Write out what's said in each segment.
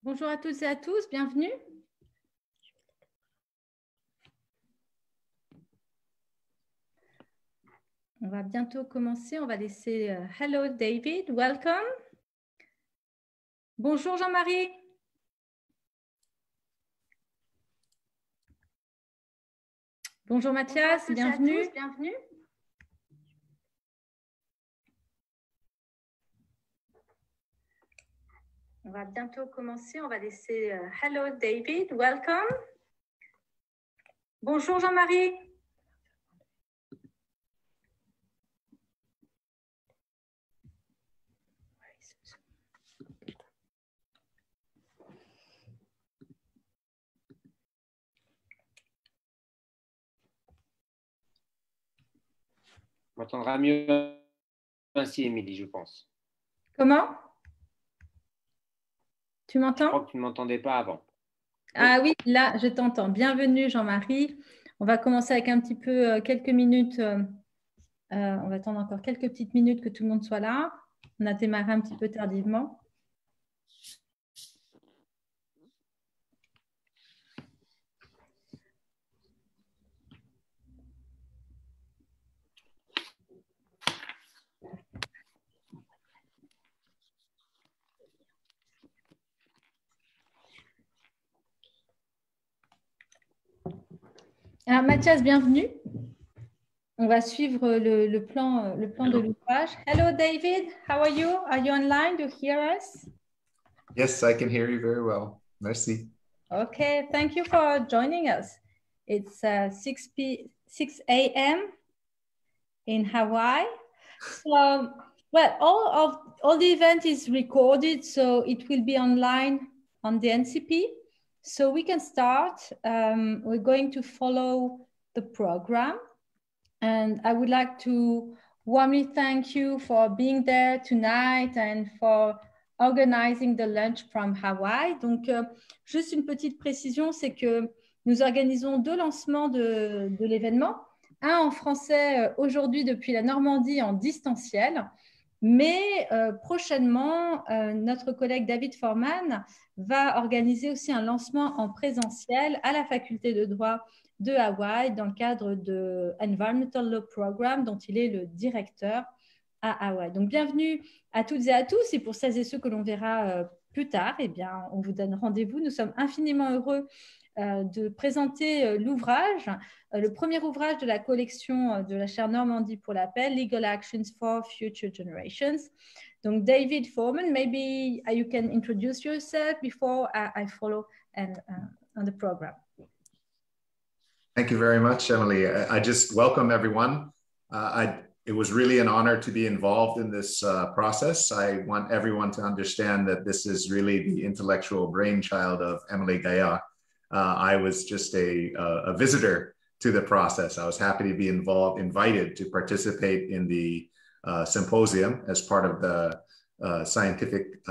Bonjour à toutes et à tous, bienvenue. On va bientôt commencer, on va laisser Hello David, welcome. Bonjour Jean-Marie. Bonjour Mathias, bienvenue. Bienvenue. On va bientôt commencer, on va laisser Hello David, welcome. Bonjour Jean-Marie. On m'entendra mieux ainsi, Émilie, je pense. Comment? Tu Je m'entends? crois que tu ne m'entendais pas avant. Ah oui, là, je t'entends. Bienvenue Jean-Marie. On va commencer avec un petit peu quelques minutes. On va attendre encore quelques petites minutes que tout le monde soit là. On a démarré un petit peu tardivement. Alors, Mathias, bienvenue. On va suivre le plan de l'ouvrage. Hello, David. How are you? Are you online? Do you hear us? Yes, I can hear you very well. Merci. Okay, thank you for joining us. It's 6 a.m. in Hawaii. So, well, all the event is recorded, so it will be online on the NCP. So we can start. We're going to follow the program. And I would like to warmly thank you for being there tonight and for organizing the lunch from Hawaii. Donc, juste une petite précision, c'est que nous organisons deux lancements de l'événement. Un en français aujourd'hui depuis la Normandie en distanciel. Mais prochainement, notre collègue David Forman va organiser aussi un lancement en présentiel à la faculté de droit de Hawaï dans le cadre de Environmental Law Program dont il est le directeur à Hawaï. Donc, bienvenue à toutes et à tous. Et pour celles et ceux que l'on verra plus tard, eh bien, on vous donne rendez-vous. Nous sommes infiniment heureux de présenter l'ouvrage, le premier ouvrage de la collection de la chaire Normandie pour la paix, Legal Actions for Future Generations. Donc, David Forman, maybe you can introduce yourself before I follow on the program. Thank you very much, Emily. I just welcome everyone. It was really an honor to be involved in this process. I want everyone to understand that this is really the intellectual brainchild of Emily Gaillard. I was just a visitor to the process. I was happy to be invited to participate in the symposium as part of the scientific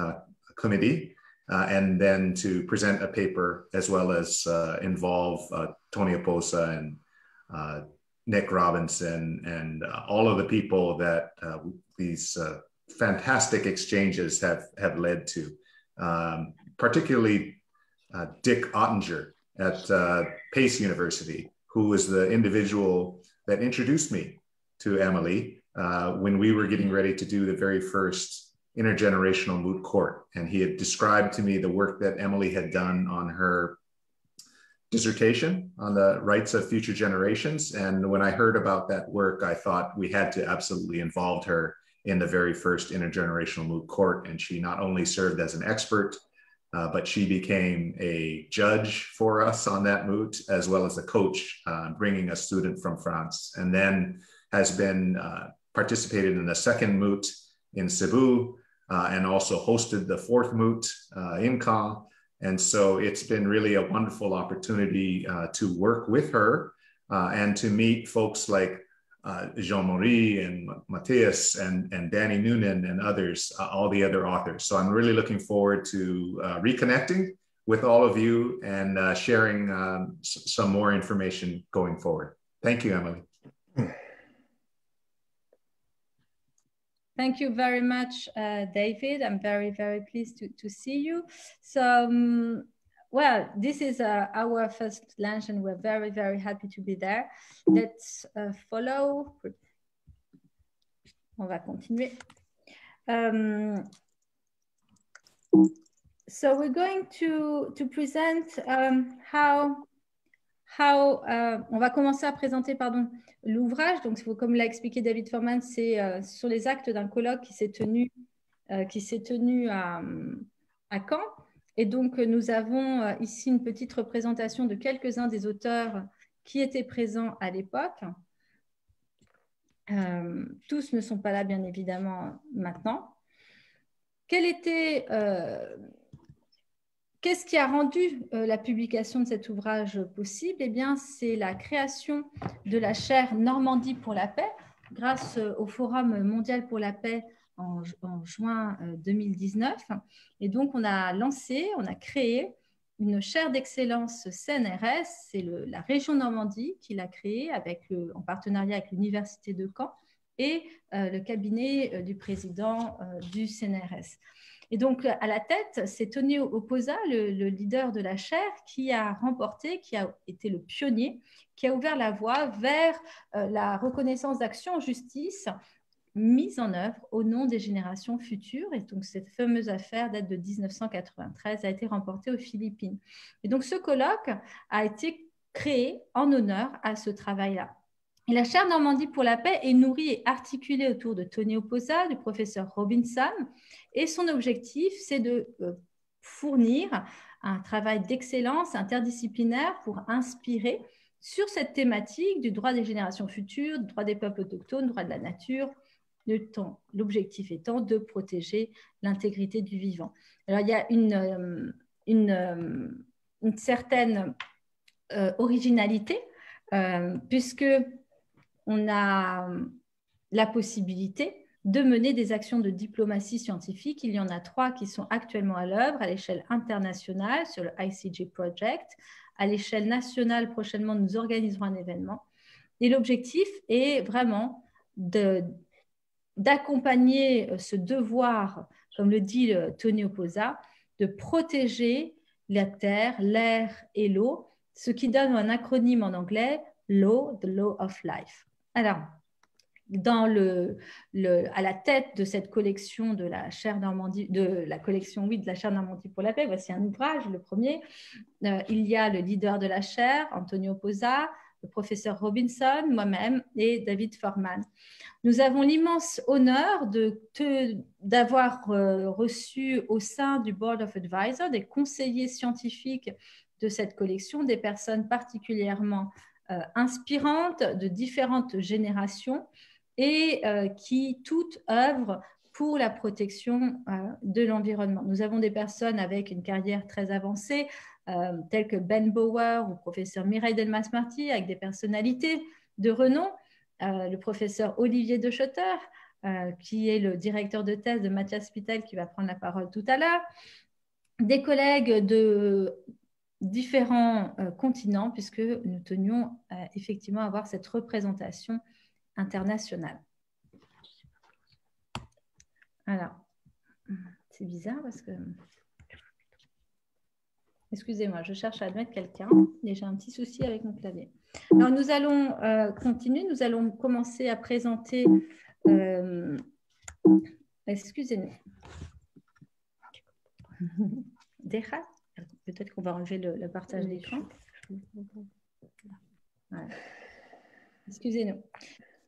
committee. And then to present a paper as well as involve Tony Oposa and Nick Robinson and all of the people that these fantastic exchanges have led to, particularly Dick Ottinger at Pace University, who was the individual that introduced me to Emily when we were getting ready to do the very first intergenerational moot court. And he had described to me the work that Emily had done on her dissertation on the rights of future generations. And when I heard about that work, I thought we had to absolutely involve her in the very first intergenerational moot court. And she not only served as an expert, but she became a judge for us on that moot, as well as a coach, bringing a student from France, and then has been participated in the second moot in Cebu, and also hosted the fourth moot in Caen. And so it's been really a wonderful opportunity to work with her and to meet folks like Jean-Marie and Matthias and Danny Noonan and others, all the other authors. So I'm really looking forward to reconnecting with all of you and sharing some more information going forward. Thank you, Emily. Thank you very much, David. I'm very, very pleased to see you. So, well, this is our first lunch and we're very, very happy to be there. Let's follow. On va continuer. So we're going to present how on va commencer à présenter l'ouvrage. Donc, comme l'a expliqué David Forman, c'est sur les actes d'un colloque qui s'est tenu à Caen. Et donc, nous avons ici une petite représentation de quelques-uns des auteurs qui étaient présents à l'époque. Tous ne sont pas là, bien évidemment, maintenant. Qu'est-ce qui a rendu la publication de cet ouvrage possible? Eh bien, c'est la création de la chaire Normandie pour la paix grâce au Forum mondial pour la paix en juin 2019. Et donc, on a créé une chaire d'excellence CNRS. C'est la région Normandie qui l'a créée en partenariat avec l'Université de Caen et le cabinet du président du CNRS. Et donc, à la tête, c'est Tony Oposa, le leader de la chaire, qui a été le pionnier, qui a ouvert la voie vers la reconnaissance d'actions en justice mise en œuvre au nom des générations futures. Et donc, cette fameuse affaire date de 1993, a été remportée aux Philippines. Et donc, ce colloque a été créé en honneur à ce travail-là. Et la chaire Normandie pour la paix est nourrie et articulée autour de Tony Oposa, du professeur Robinson. Et son objectif, c'est de fournir un travail d'excellence interdisciplinaire pour inspirer sur cette thématique du droit des générations futures, du droit des peuples autochtones, du droit de la nature, l'objectif étant de protéger l'intégrité du vivant. Alors, il y a une certaine originalité, puisque on a la possibilité de mener des actions de diplomatie scientifique. Il y en a 3 qui sont actuellement à l'œuvre à l'échelle internationale sur le ICJ Project. À l'échelle nationale, prochainement, nous organiserons un événement. Et l'objectif est vraiment d'accompagner ce devoir, comme le dit Tony Oposa, de protéger la terre, l'air et l'eau, ce qui donne un acronyme en anglais, LAW, the Law of Life. Alors, à la tête de cette collection de la chaire Normandie, de la chaire Normandie pour la paix, voici un ouvrage, le premier. Il y a le leader de la chaire, Anthony Oposa, le professeur Robinson, moi-même et David Forman. Nous avons l'immense honneur d'avoir reçu au sein du Board of Advisors des conseillers scientifiques de cette collection, des personnes particulièrement inspirantes de différentes générations et qui toutes œuvrent pour la protection de l'environnement. Nous avons des personnes avec une carrière très avancée, telles que Ben Bauer ou professeur Mireille Delmas-Marty, avec des personnalités de renom, le professeur Olivier De Schutter, qui est le directeur de thèse de Mathias Spittel, qui va prendre la parole tout à l'heure, des collègues de différents continents, puisque nous tenions effectivement à avoir cette représentation internationale. Alors, c'est bizarre parce que... Excusez-moi, je cherche à admettre quelqu'un. J'ai un petit souci avec mon clavier. Alors, nous allons continuer. Nous allons commencer à présenter... Excusez-nous. Déjà, peut-être qu'on va enlever le partage d'écran. Voilà. Excusez-nous.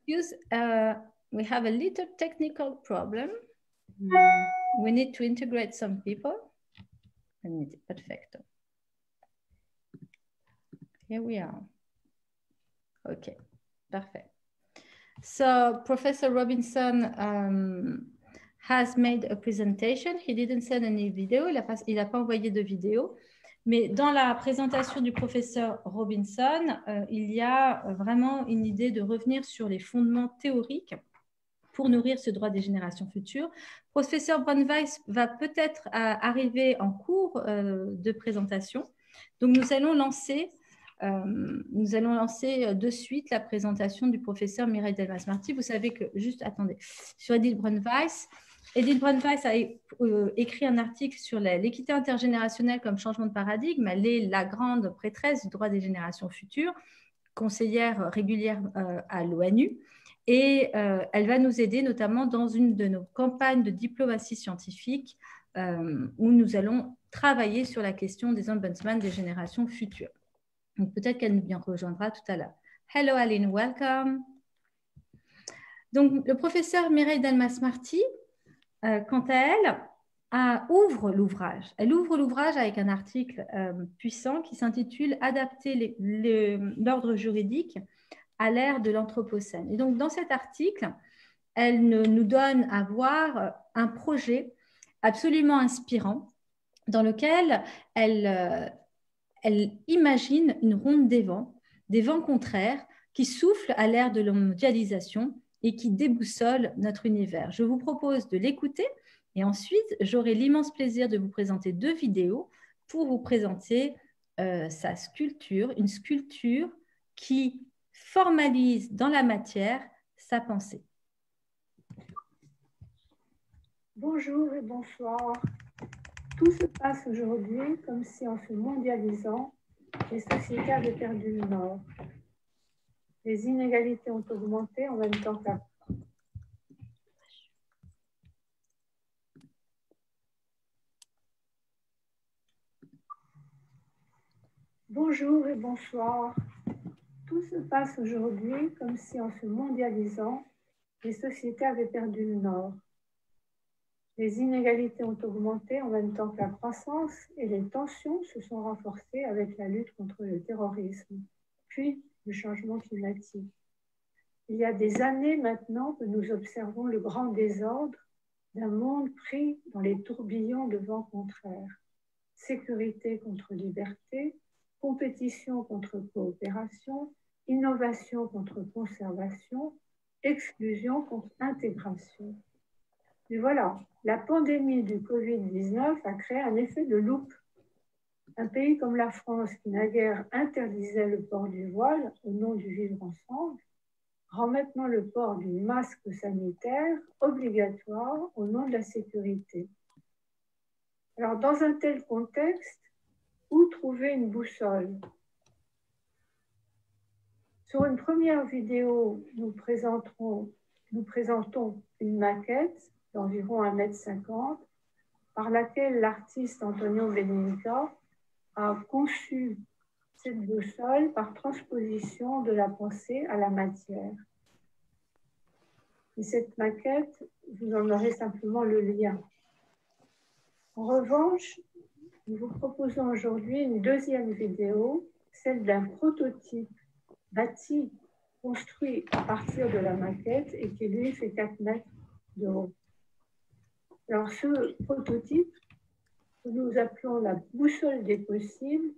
We have a little technical problem. We need to integrate some people. Perfecto. Here we are. Okay, perfect. So Professor Robinson has made a presentation. He didn't send any video. Il n'a pas envoyé de vidéo. Mais dans la présentation du professeur Robinson, il y a vraiment une idée de revenir sur les fondements théoriques pour nourrir ce droit des générations futures. Professeur Brandweiss va peut-être arriver en cours de présentation. Donc, nous allons lancer nous allons lancer de suite la présentation du professeur Mireille Delmas-Marty. Vous savez que, juste attendez, sur Edith Brunweiss a écrit un article sur l'équité intergénérationnelle comme changement de paradigme. Elle est la grande prêtresse du droit des générations futures, conseillère régulière à l'ONU. Et elle va nous aider notamment dans une de nos campagnes de diplomatie scientifique où nous allons travailler sur la question des ombudsman des générations futures. Donc peut-être qu'elle nous rejoindra tout à l'heure. Hello Aline, welcome. Donc le professeur Mireille Delmas-Marty, quant à elle, ouvre l'ouvrage. Elle ouvre l'ouvrage avec un article puissant qui s'intitule « Adapter l'ordre juridique à l'ère de l'Anthropocène ». Et donc, dans cet article, elle nous donne à voir un projet absolument inspirant dans lequel elle imagine une ronde des vents contraires qui soufflent à l'ère de la mondialisation et qui déboussolent notre univers. Je vous propose de l'écouter et ensuite, j'aurai l'immense plaisir de vous présenter 2 vidéos pour vous présenter sa sculpture, une sculpture qui formalise dans la matière sa pensée. Bonjour et bonsoir. Tout se passe aujourd'hui comme si en se mondialisant, les sociétés avaient perdu le nord. Les inégalités ont augmenté en même temps qu'avant. Bonjour et bonsoir. Tout se passe aujourd'hui comme si en se mondialisant, les sociétés avaient perdu le nord. Les inégalités ont augmenté en même temps que la croissance et les tensions se sont renforcées avec la lutte contre le terrorisme, puis le changement climatique. Il y a des années maintenant que nous observons le grand désordre d'un monde pris dans les tourbillons de vents contraires. Sécurité contre liberté, compétition contre coopération, innovation contre conservation, exclusion contre intégration. Mais voilà, la pandémie du Covid-19 a créé un effet de loupe. Un pays comme la France, qui naguère interdisait le port du voile au nom du vivre ensemble, rend maintenant le port du masque sanitaire obligatoire au nom de la sécurité. Alors, dans un tel contexte, où trouver une boussole? Sur une première vidéo, nous présentons une maquette d'environ 1,50 m par laquelle l'artiste Antonio Benedicta a conçu cette boussole par transposition de la pensée à la matière. Et cette maquette, vous en aurez simplement le lien. En revanche, nous vous proposons aujourd'hui une deuxième vidéo, celle d'un prototype bâti, construit à partir de la maquette et qui lui fait 4 mètres de haut. Alors ce prototype, que nous appelons la boussole des possibles,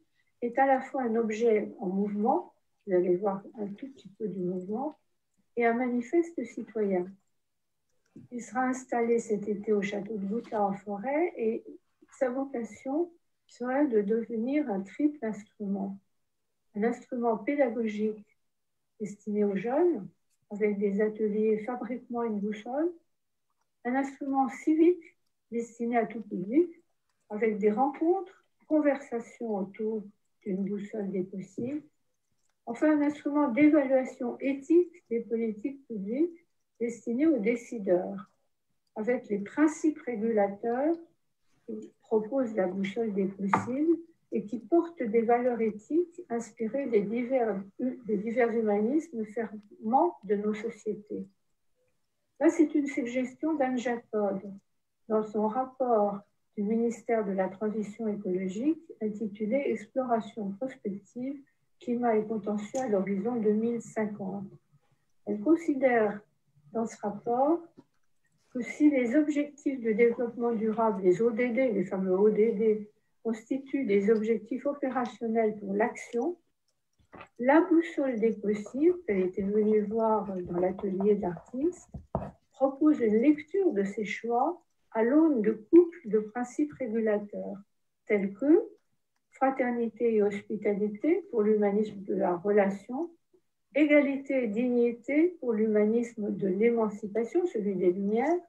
est à la fois un objet en mouvement, vous allez voir un tout petit peu du mouvement, et un manifeste citoyen. Il sera installé cet été au château de Boutla en forêt et sa vocation serait de devenir un triple instrument. Un instrument pédagogique destiné aux jeunes, avec des ateliers fabriquement une boussole, un instrument civique destiné à tout public, avec des rencontres, conversations autour d'une boussole des possibles, enfin un instrument d'évaluation éthique des politiques publiques destiné aux décideurs, avec les principes régulateurs qui proposent la boussole des possibles et qui portent des valeurs éthiques inspirées des divers humanismes ferments de nos sociétés. Là, c'est une suggestion d'Anne Jacob dans son rapport du ministère de la Transition écologique intitulé « Exploration prospective, climat et contentieux à l'horizon 2050 ». Elle considère dans ce rapport que si les objectifs de développement durable, les ODD, les fameux ODD, constituent des objectifs opérationnels pour l'action, la boussole des possibles, qu'elle était venue voir dans l'atelier d'artistes, propose une lecture de ces choix à l'aune de couples de principes régulateurs, tels que fraternité et hospitalité pour l'humanisme de la relation, égalité et dignité pour l'humanisme de l'émancipation, celui des Lumières,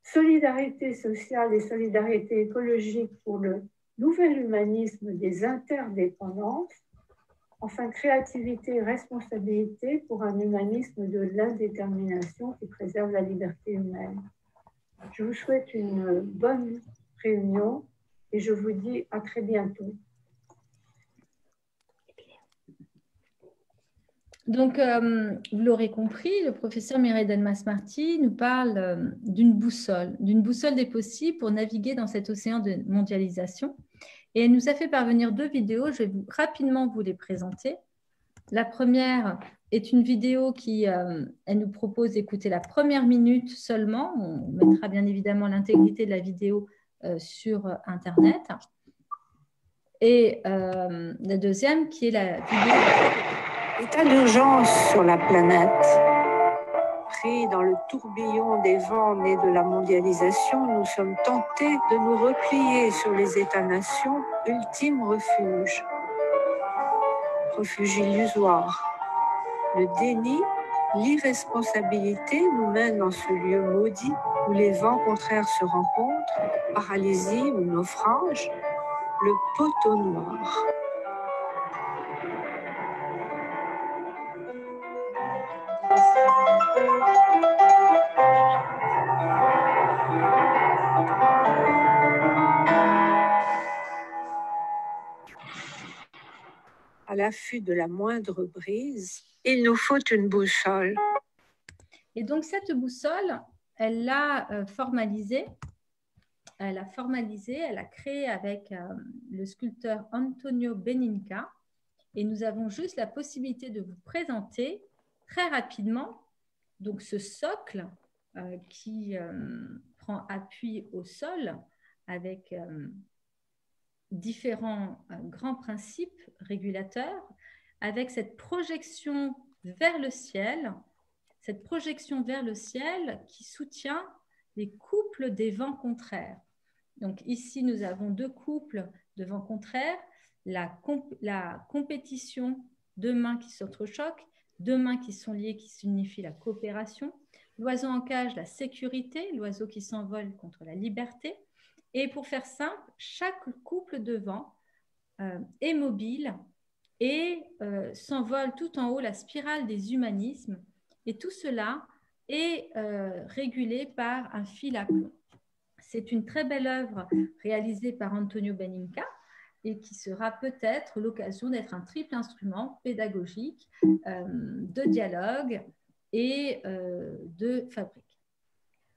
solidarité sociale et solidarité écologique pour le nouvel humanisme des interdépendances, enfin créativité et responsabilité pour un humanisme de l'indétermination qui préserve la liberté humaine. Je vous souhaite une bonne réunion et je vous dis à très bientôt. Donc, vous l'aurez compris, le professeur Mireille Delmas-Marty nous parle d'une boussole des possibles pour naviguer dans cet océan de mondialisation. Et elle nous a fait parvenir 2 vidéos, je vais rapidement vous les présenter. La première est une vidéo qui, elle nous propose d'écouter la première minute seulement. On mettra bien évidemment l'intégrité de la vidéo sur Internet. Et la deuxième qui est la vidéo... État d'urgence sur la planète. Pris dans le tourbillon des vents nés de la mondialisation, nous sommes tentés de nous replier sur les États-nations, ultime refuge. Refuge illusoire. Le déni, l'irresponsabilité nous mènent dans ce lieu maudit où les vents contraires se rencontrent, paralysie ou naufrage, le poteau noir. À l'affût de la moindre brise, il nous faut une boussole. Et donc, cette boussole, elle l'a formalisée. Elle a créé avec le sculpteur Antonio Beninca. Et nous avons juste la possibilité de vous présenter très rapidement donc, ce socle qui prend appui au sol avec différents grands principes régulateurs, avec cette projection vers le ciel qui soutient les couples des vents contraires. Donc ici, nous avons 2 couples de vents contraires, la compétition, 2 mains qui s'entrechoquent, 2 mains qui sont liées, qui signifient la coopération, l'oiseau en cage, la sécurité, l'oiseau qui s'envole contre la liberté. Et pour faire simple, chaque couple de vent est mobile et s'envole tout en haut la spirale des humanismes. Et tout cela est régulé par un fil à plomb. C'est une très belle œuvre réalisée par Antonio Beninca et qui sera peut-être l'occasion d'être un triple instrument pédagogique de dialogue et de fabrique.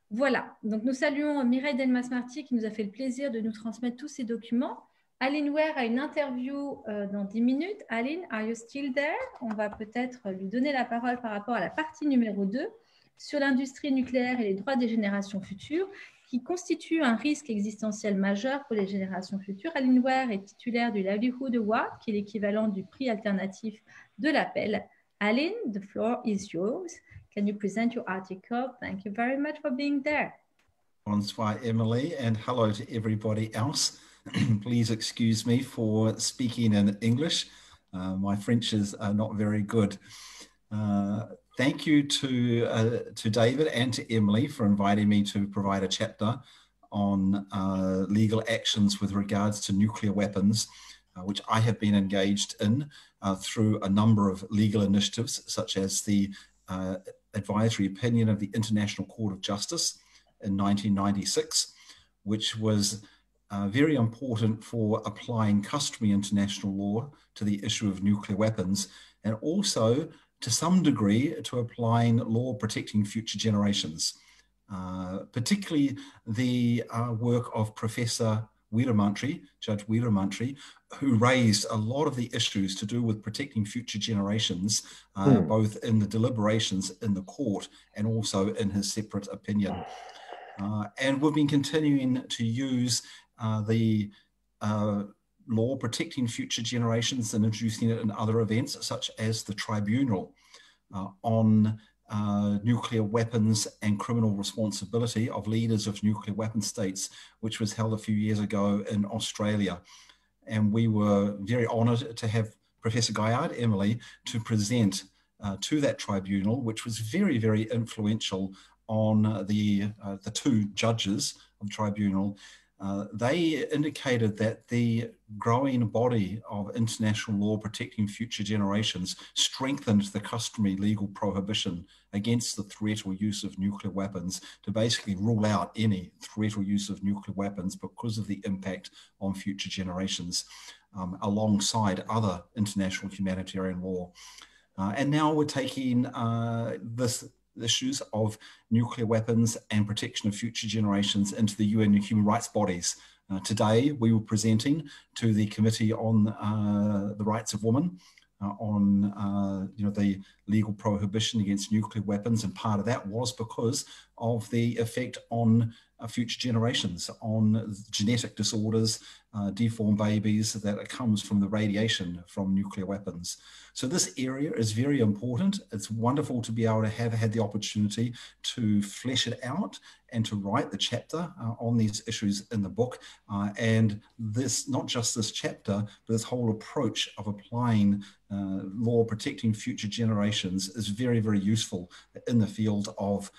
Voilà, donc nous saluons Mireille Delmas-Marty qui nous a fait le plaisir de nous transmettre tous ces documents. Aline Ware a une interview dans 10 minutes. Aline, are you still there? On va peut-être lui donner la parole par rapport à la partie numéro 2 sur l'industrie nucléaire et les droits des générations futures qui constituent un risque existentiel majeur pour les générations futures. Aline Ware est titulaire du Livelihood Award, qui est l'équivalent du prix alternatif de l'appel. Aline, the floor is yours. Can you present your article? Thank you very much for being there. Bonsoir, Emily, and hello to everybody else. Please excuse me for speaking in English. My French is not very good. Thank you to David and to Emily for inviting me to provide a chapter on legal actions with regards to nuclear weapons, which I have been engaged in through a number of legal initiatives, such as the advisory opinion of the International Court of Justice in 1996, which was very important for applying customary international law to the issue of nuclear weapons, and also to some degree to applying law protecting future generations, particularly the work of Professor Weeramantre, Judge Weeramantre, who raised a lot of the issues to do with protecting future generations, both in the deliberations in the court and also in his separate opinion. And we've been continuing to use the law protecting future generations and introducing it in other events, such as the Tribunal on nuclear weapons and criminal responsibility of leaders of nuclear weapon states, which was held a few years ago in Australia. and we were very honoured to have Professor Gaillard, Emily, to present to that tribunal, which was very, very influential on the two judges of the tribunal. They indicated that the growing body of international law protecting future generations strengthened the customary legal prohibition against the threat or use of nuclear weapons to basically rule out any threat or use of nuclear weapons because of the impact on future generations, alongside other international humanitarian law. And now we're taking this issues of nuclear weapons and protection of future generations into the UN human rights bodies. Today, we were presenting to the Committee on the Rights of Women on the legal prohibition against nuclear weapons, and part of that was because of the effect on future generations, on genetic disorders, deformed babies that comes from the radiation from nuclear weapons. So this area is very important. It's wonderful to be able to have had the opportunity to flesh it out and to write the chapter on these issues in the book. And this, not just this chapter, but this whole approach of applying law protecting future generations is very, very useful in the field of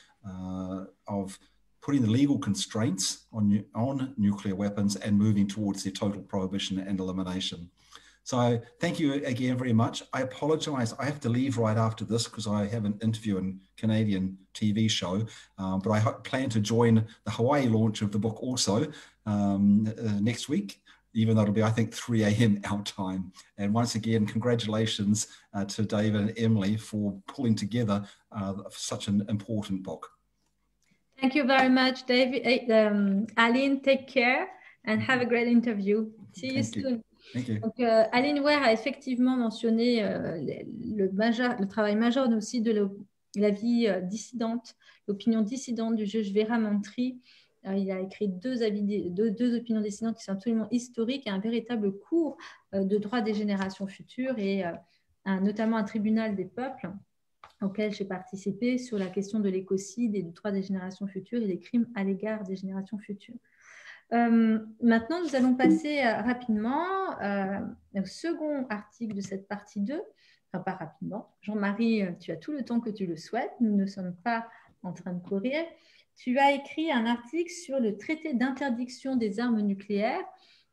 putting the legal constraints on nuclear weapons and moving towards their total prohibition and elimination. So thank you again very much. I apologize, I have to leave right after this because I have an interview in Canadian TV show, but I plan to join the Hawaii launch of the book also next week, even though it'll be, I think, 3 a.m. our time. And once again, congratulations to David and Emily for pulling together such an important book. Thank you very much, David. Aline, take care and have a great interview. See you soon. Thank you. Donc, Aline Ware a effectivement mentionné le travail majeur aussi de la vie dissidente, l'opinion dissidente du juge Vera Mantri. Il a écrit deux opinions dissidentes qui sont absolument historiques et un véritable cours de droit des générations futures et notamment un tribunal des peuples auquel j'ai participé sur la question de l'écocide et du droit des générations futures et des crimes à l'égard des générations futures. Maintenant, nous allons passer rapidement au second article de cette partie 2. Enfin, pas rapidement. Jean-Marie, tu as tout le temps que tu le souhaites. Nous ne sommes pas en train de courir. Tu as écrit un article sur le traité d'interdiction des armes nucléaires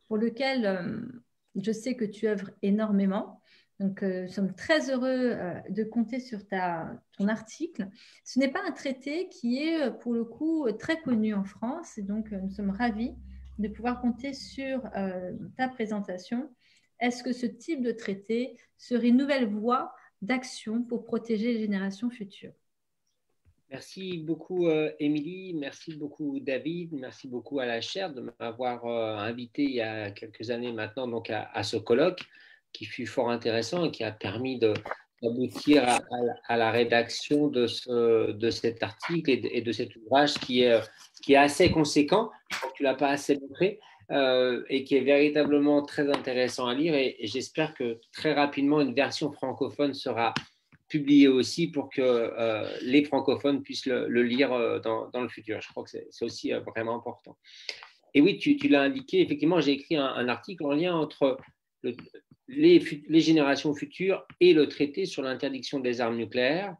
pour lequel je sais que tu œuvres énormément. Donc, nous sommes très heureux de compter sur ton article. Ce n'est pas un traité qui est, pour le coup, très connu en France. Et donc, nous sommes ravis de pouvoir compter sur ta présentation. Est-ce que ce type de traité serait une nouvelle voie d'action pour protéger les générations futures? Merci beaucoup, Émilie. Merci beaucoup, David. Merci beaucoup à la chaire de m'avoir invité il y a quelques années maintenant donc à ce colloque, qui fut fort intéressant et qui a permis d'aboutir à la rédaction de cet article et de cet ouvrage qui est assez conséquent, je crois que tu ne l'as pas assez montré, et qui est véritablement très intéressant à lire. Et j'espère que très rapidement, une version francophone sera publiée aussi pour que les francophones puissent le lire dans le futur. Je crois que c'est aussi vraiment important. Et oui, tu l'as indiqué, effectivement, j'ai écrit un article en lien entre les générations futures et le traité sur l'interdiction des armes nucléaires,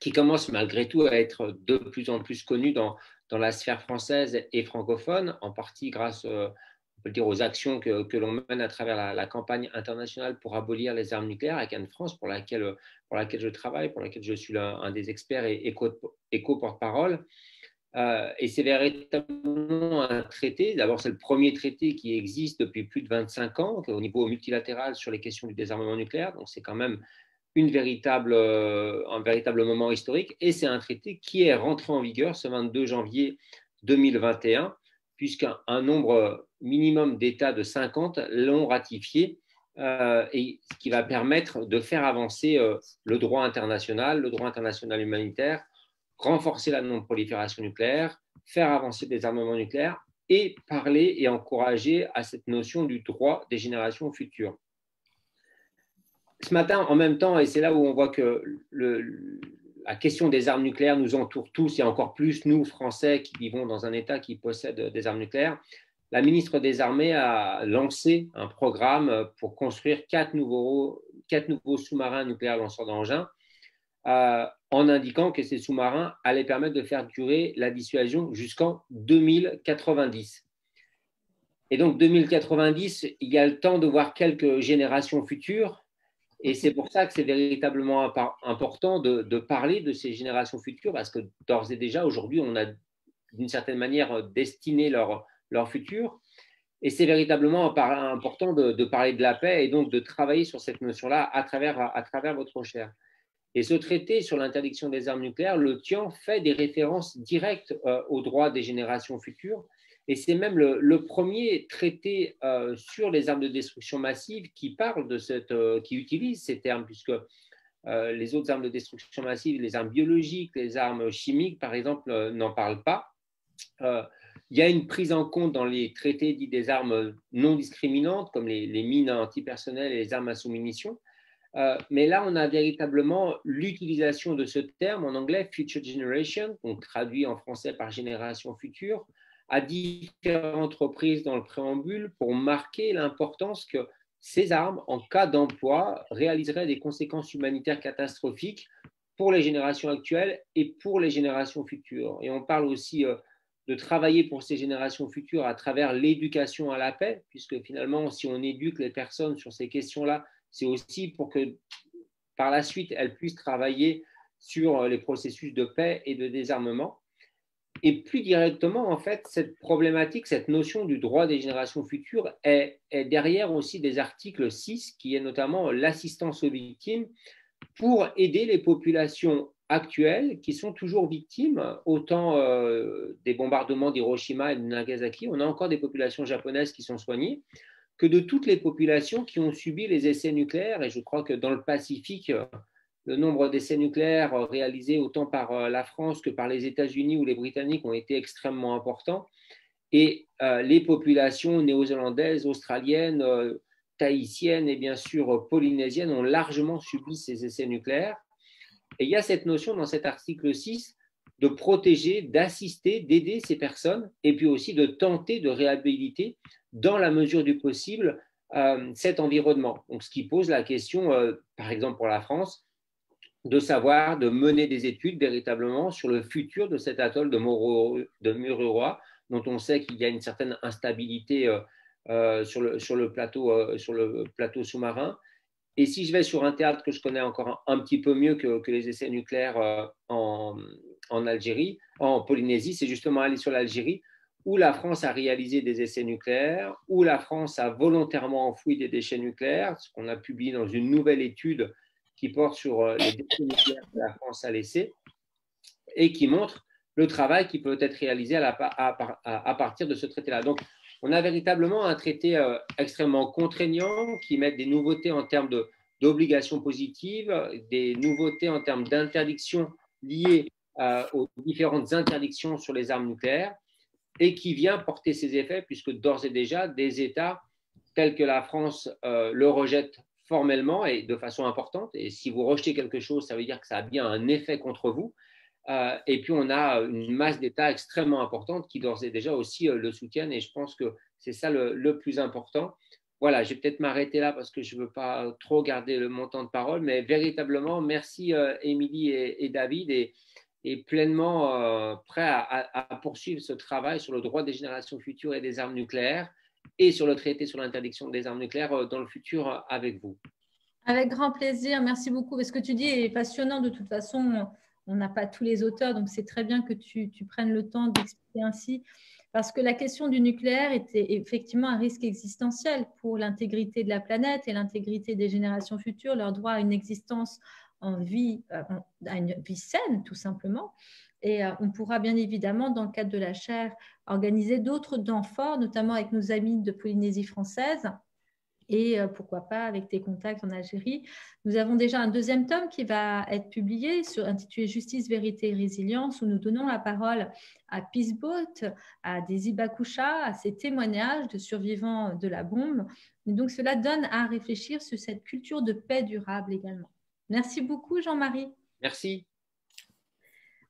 qui commence malgré tout à être de plus en plus connu dans la sphère française et francophone, en partie grâce on peut dire, aux actions que l'on mène à travers la campagne internationale pour abolir les armes nucléaires avec Anne France, pour laquelle je travaille, pour laquelle je suis un des experts et éco-porte-parole. Et c'est véritablement un traité. D'abord, c'est le premier traité qui existe depuis plus de 25 ans au niveau multilatéral sur les questions du désarmement nucléaire. Donc, c'est quand même un véritable moment historique. Et c'est un traité qui est rentré en vigueur ce 22 janvier 2021, puisqu'un nombre minimum d'États de 50 l'ont ratifié, et ce qui va permettre de faire avancer le droit international humanitaire, renforcer la non-prolifération nucléaire, faire avancer le désarmement nucléaire et parler et encourager à cette notion du droit des générations futures. Ce matin, en même temps, et c'est là où on voit que la question des armes nucléaires nous entoure tous et encore plus nous, Français, qui vivons dans un État qui possède des armes nucléaires, la ministre des Armées a lancé un programme pour construire 4 nouveaux sous-marins nucléaires lanceurs d'engins, en indiquant que ces sous-marins allaient permettre de faire durer la dissuasion jusqu'en 2090. Et donc 2090, il y a le temps de voir quelques générations futures. Et c'est pour ça que c'est véritablement important de parler de ces générations futures, parce que d'ores et déjà, aujourd'hui, on a d'une certaine manière destiné leur futur. Et c'est véritablement important de parler de la paix et donc de travailler sur cette notion-là à travers votre recherche. Et ce traité sur l'interdiction des armes nucléaires, le TIAN, fait des références directes aux droits des générations futures. Et c'est même le premier traité sur les armes de destruction massive qui parle qui utilise ces termes, puisque les autres armes de destruction massive, les armes biologiques, les armes chimiques, par exemple, n'en parlent pas. Il y a une prise en compte dans les traités dits des armes non discriminantes, comme les mines antipersonnelles et les armes à sous-munitions. Mais là, on a véritablement l'utilisation de ce terme en anglais, future generation, donc traduit en français par génération future, à différentes reprises dans le préambule pour marquer l'importance que ces armes, en cas d'emploi, réaliseraient des conséquences humanitaires catastrophiques pour les générations actuelles et pour les générations futures. Et on parle aussi de travailler pour ces générations futures à travers l'éducation à la paix, puisque finalement, si on éduque les personnes sur ces questions-là, c'est aussi pour que par la suite, elles puissent travailler sur les processus de paix et de désarmement. Et plus directement, en fait, cette problématique, cette notion du droit des générations futures est derrière aussi des articles 6, qui est notamment l'assistance aux victimes, pour aider les populations actuelles qui sont toujours victimes, autant des bombardements d'Hiroshima et de Nagasaki, on a encore des populations japonaises qui sont soignées, que de toutes les populations qui ont subi les essais nucléaires. Et je crois que dans le Pacifique, le nombre d'essais nucléaires réalisés autant par la France que par les États-Unis ou les Britanniques ont été extrêmement importants. Et les populations néo-zélandaises, australiennes, tahitiennes et bien sûr polynésiennes ont largement subi ces essais nucléaires. Et il y a cette notion dans cet article 6 de protéger, d'assister, d'aider ces personnes et puis aussi de tenter de réhabiliter dans la mesure du possible cet environnement. Donc, ce qui pose la question, par exemple pour la France, de savoir, de mener des études véritablement sur le futur de cet atoll de Mururoa, dont on sait qu'il y a une certaine instabilité sur le plateau sous-marin. Et si je vais sur un théâtre que je connais encore un petit peu mieux que les essais nucléaires en Algérie, en Polynésie, c'est justement aller sur l'Algérie, où la France a réalisé des essais nucléaires, où la France a volontairement enfoui des déchets nucléaires, ce qu'on a publié dans une nouvelle étude qui porte sur les déchets nucléaires que la France a laissés et qui montre le travail qui peut être réalisé à partir de ce traité-là. Donc, on a véritablement un traité extrêmement contraignant qui met des nouveautés en termes d'obligations positives, des nouveautés en termes d'interdictions liées aux différentes interdictions sur les armes nucléaires et qui vient porter ses effets puisque d'ores et déjà, des États tels que la France le rejettent formellement et de façon importante. Et si vous rejetez quelque chose, ça veut dire que ça a bien un effet contre vous. Et puis, on a une masse d'États extrêmement importante qui d'ores et déjà aussi le soutiennent. Et je pense que c'est ça le plus important. Voilà, je vais peut-être m'arrêter là parce que je ne veux pas trop garder mon temps de parole. Mais véritablement, merci Émilie et David et pleinement prêt à poursuivre ce travail sur le droit des générations futures et des armes nucléaires et sur le traité sur l'interdiction des armes nucléaires dans le futur avec vous. Avec grand plaisir, merci beaucoup. Ce que tu dis est passionnant de toute façon. On n'a pas tous les auteurs, donc c'est très bien que tu prennes le temps d'expliquer ainsi, parce que la question du nucléaire était effectivement un risque existentiel pour l'intégrité de la planète et l'intégrité des générations futures, leur droit à une existence à une vie saine, tout simplement. Et on pourra bien évidemment, dans le cadre de la chaire, organiser d'autres temps forts, notamment avec nos amis de Polynésie française, et pourquoi pas avec tes contacts en Algérie. Nous avons déjà un deuxième tome qui va être publié, intitulé Justice, Vérité et Résilience, où nous donnons la parole à Peace Boat, à des Ibakusha, à ces témoignages de survivants de la bombe. Et donc, cela donne à réfléchir sur cette culture de paix durable également. Merci beaucoup, Jean-Marie. Merci.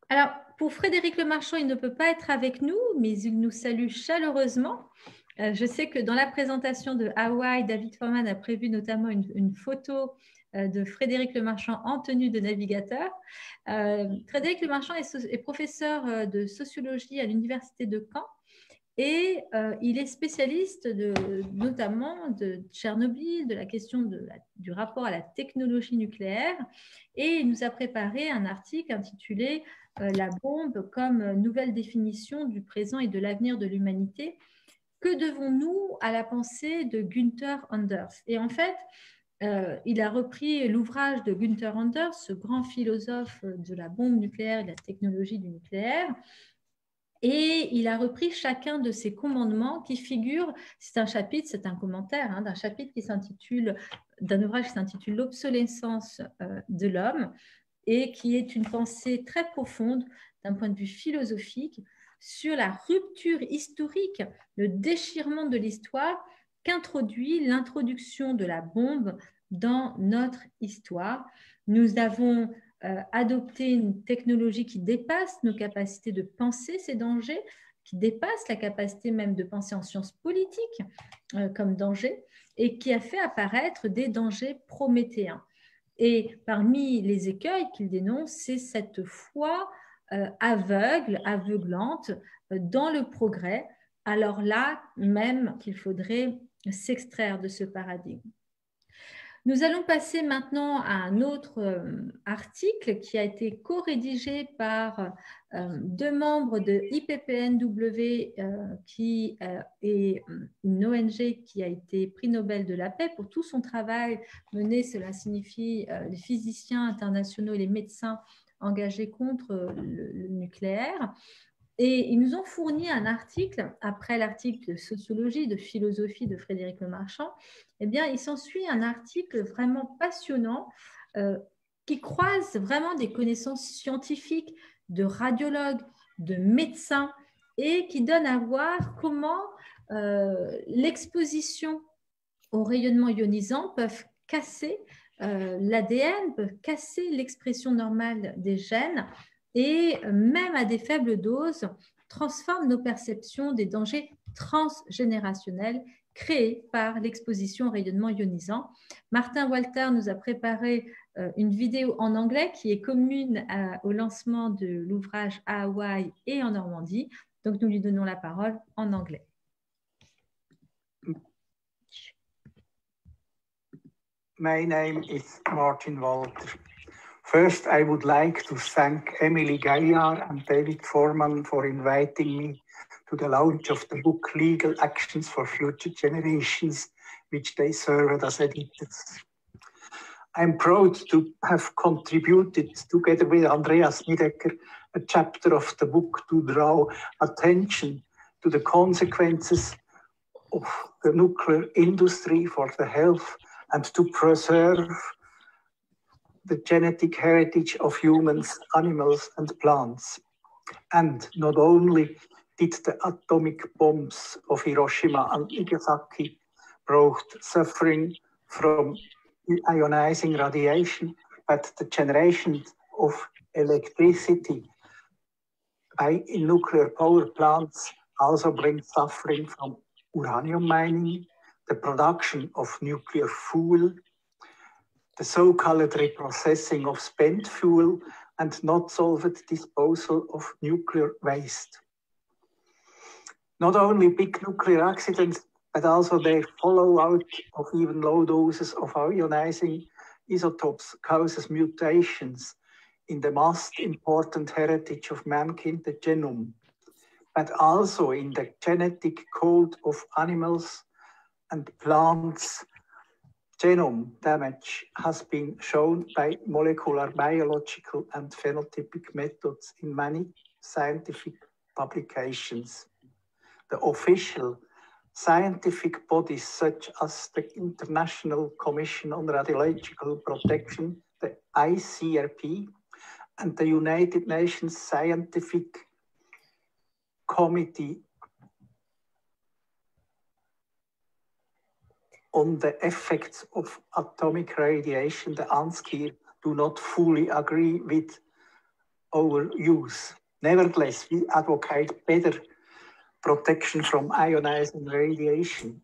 Alors, pour Frédéric Lemarchand, il ne peut pas être avec nous, mais il nous salue chaleureusement. Je sais que dans la présentation de Hawaï, David Forman a prévu notamment une photo de Frédéric Lemarchand en tenue de navigateur. Frédéric Lemarchand est professeur de sociologie à l'université de Caen et il est spécialiste notamment de Tchernobyl, de la question du rapport à la technologie nucléaire, et il nous a préparé un article intitulé « La bombe comme nouvelle définition du présent et de l'avenir de l'humanité ». Que devons-nous à la pensée de Günther Anders? Et en fait, il a repris l'ouvrage de Günther Anders, ce grand philosophe de la bombe nucléaire et de la technologie du nucléaire, et il a repris chacun de ces commandements qui figurent, c'est un chapitre, c'est un commentaire d'un chapitre qui s'intitule, d'un ouvrage qui s'intitule L'obsolescence de l'homme, et qui est une pensée très profonde d'un point de vue philosophique sur la rupture historique, le déchirement de l'histoire qu'introduit l'introduction de la bombe dans notre histoire. Nous avons adopté une technologie qui dépasse nos capacités de penser ces dangers, qui dépasse la capacité même de penser en sciences politiques comme danger, et qui a fait apparaître des dangers prométhéens. Et parmi les écueils qu'il dénonce, c'est cette foi aveuglante dans le progrès, alors là même qu'il faudrait s'extraire de ce paradigme. Nous allons passer maintenant à un autre article qui a été co-rédigé par deux membres de IPPNW, qui est une ONG qui a été prix Nobel de la paix pour tout son travail mené, cela signifie les physiciens internationaux et les médecins engagés contre le nucléaire. Et ils nous ont fourni un article, après l'article de sociologie, de philosophie de Frédéric Lemarchand. Eh bien, il s'ensuit un article vraiment passionnant qui croise vraiment des connaissances scientifiques de radiologues, de médecins, et qui donne à voir comment l'exposition au rayonnement ionisant peuvent casser l'ADN, peuvent casser l'expression normale des gènes, et même à des faibles doses, transforme nos perceptions des dangers transgénérationnels créés par l'exposition au rayonnement ionisant. Martin Walter nous a préparé une vidéo en anglais qui est commune au lancement de l'ouvrage à Hawaï et en Normandie. Donc, nous lui donnons la parole en anglais. My name is Martin Walter. First, I would like to thank Emily Gaillard and David Forman for inviting me to the launch of the book Legal Actions for Future Generations, which they served as editors. I'm proud to have contributed, together with Andreas Niedecker, a chapter of the book to draw attention to the consequences of the nuclear industry for the health and to preserve the genetic heritage of humans, animals, and plants. And not only did the atomic bombs of Hiroshima and Nagasaki brought suffering from ionizing radiation, but the generation of electricity in nuclear power plants also brings suffering from uranium mining, the production of nuclear fuel, the so-called reprocessing of spent fuel, and not solved disposal of nuclear waste. Not only big nuclear accidents, but also the fallout of even low doses of ionizing isotopes causes mutations in the most important heritage of mankind, the genome, but also in the genetic code of animals and plants. Genome damage has been shown by molecular, biological, and phenotypic methods in many scientific publications. The official scientific bodies such as the International Commission on Radiological Protection, the ICRP, and the United Nations Scientific Committee on the effects of atomic radiation, the ANSCIR, do not fully agree with our use. Nevertheless, we advocate better protection from ionizing radiation.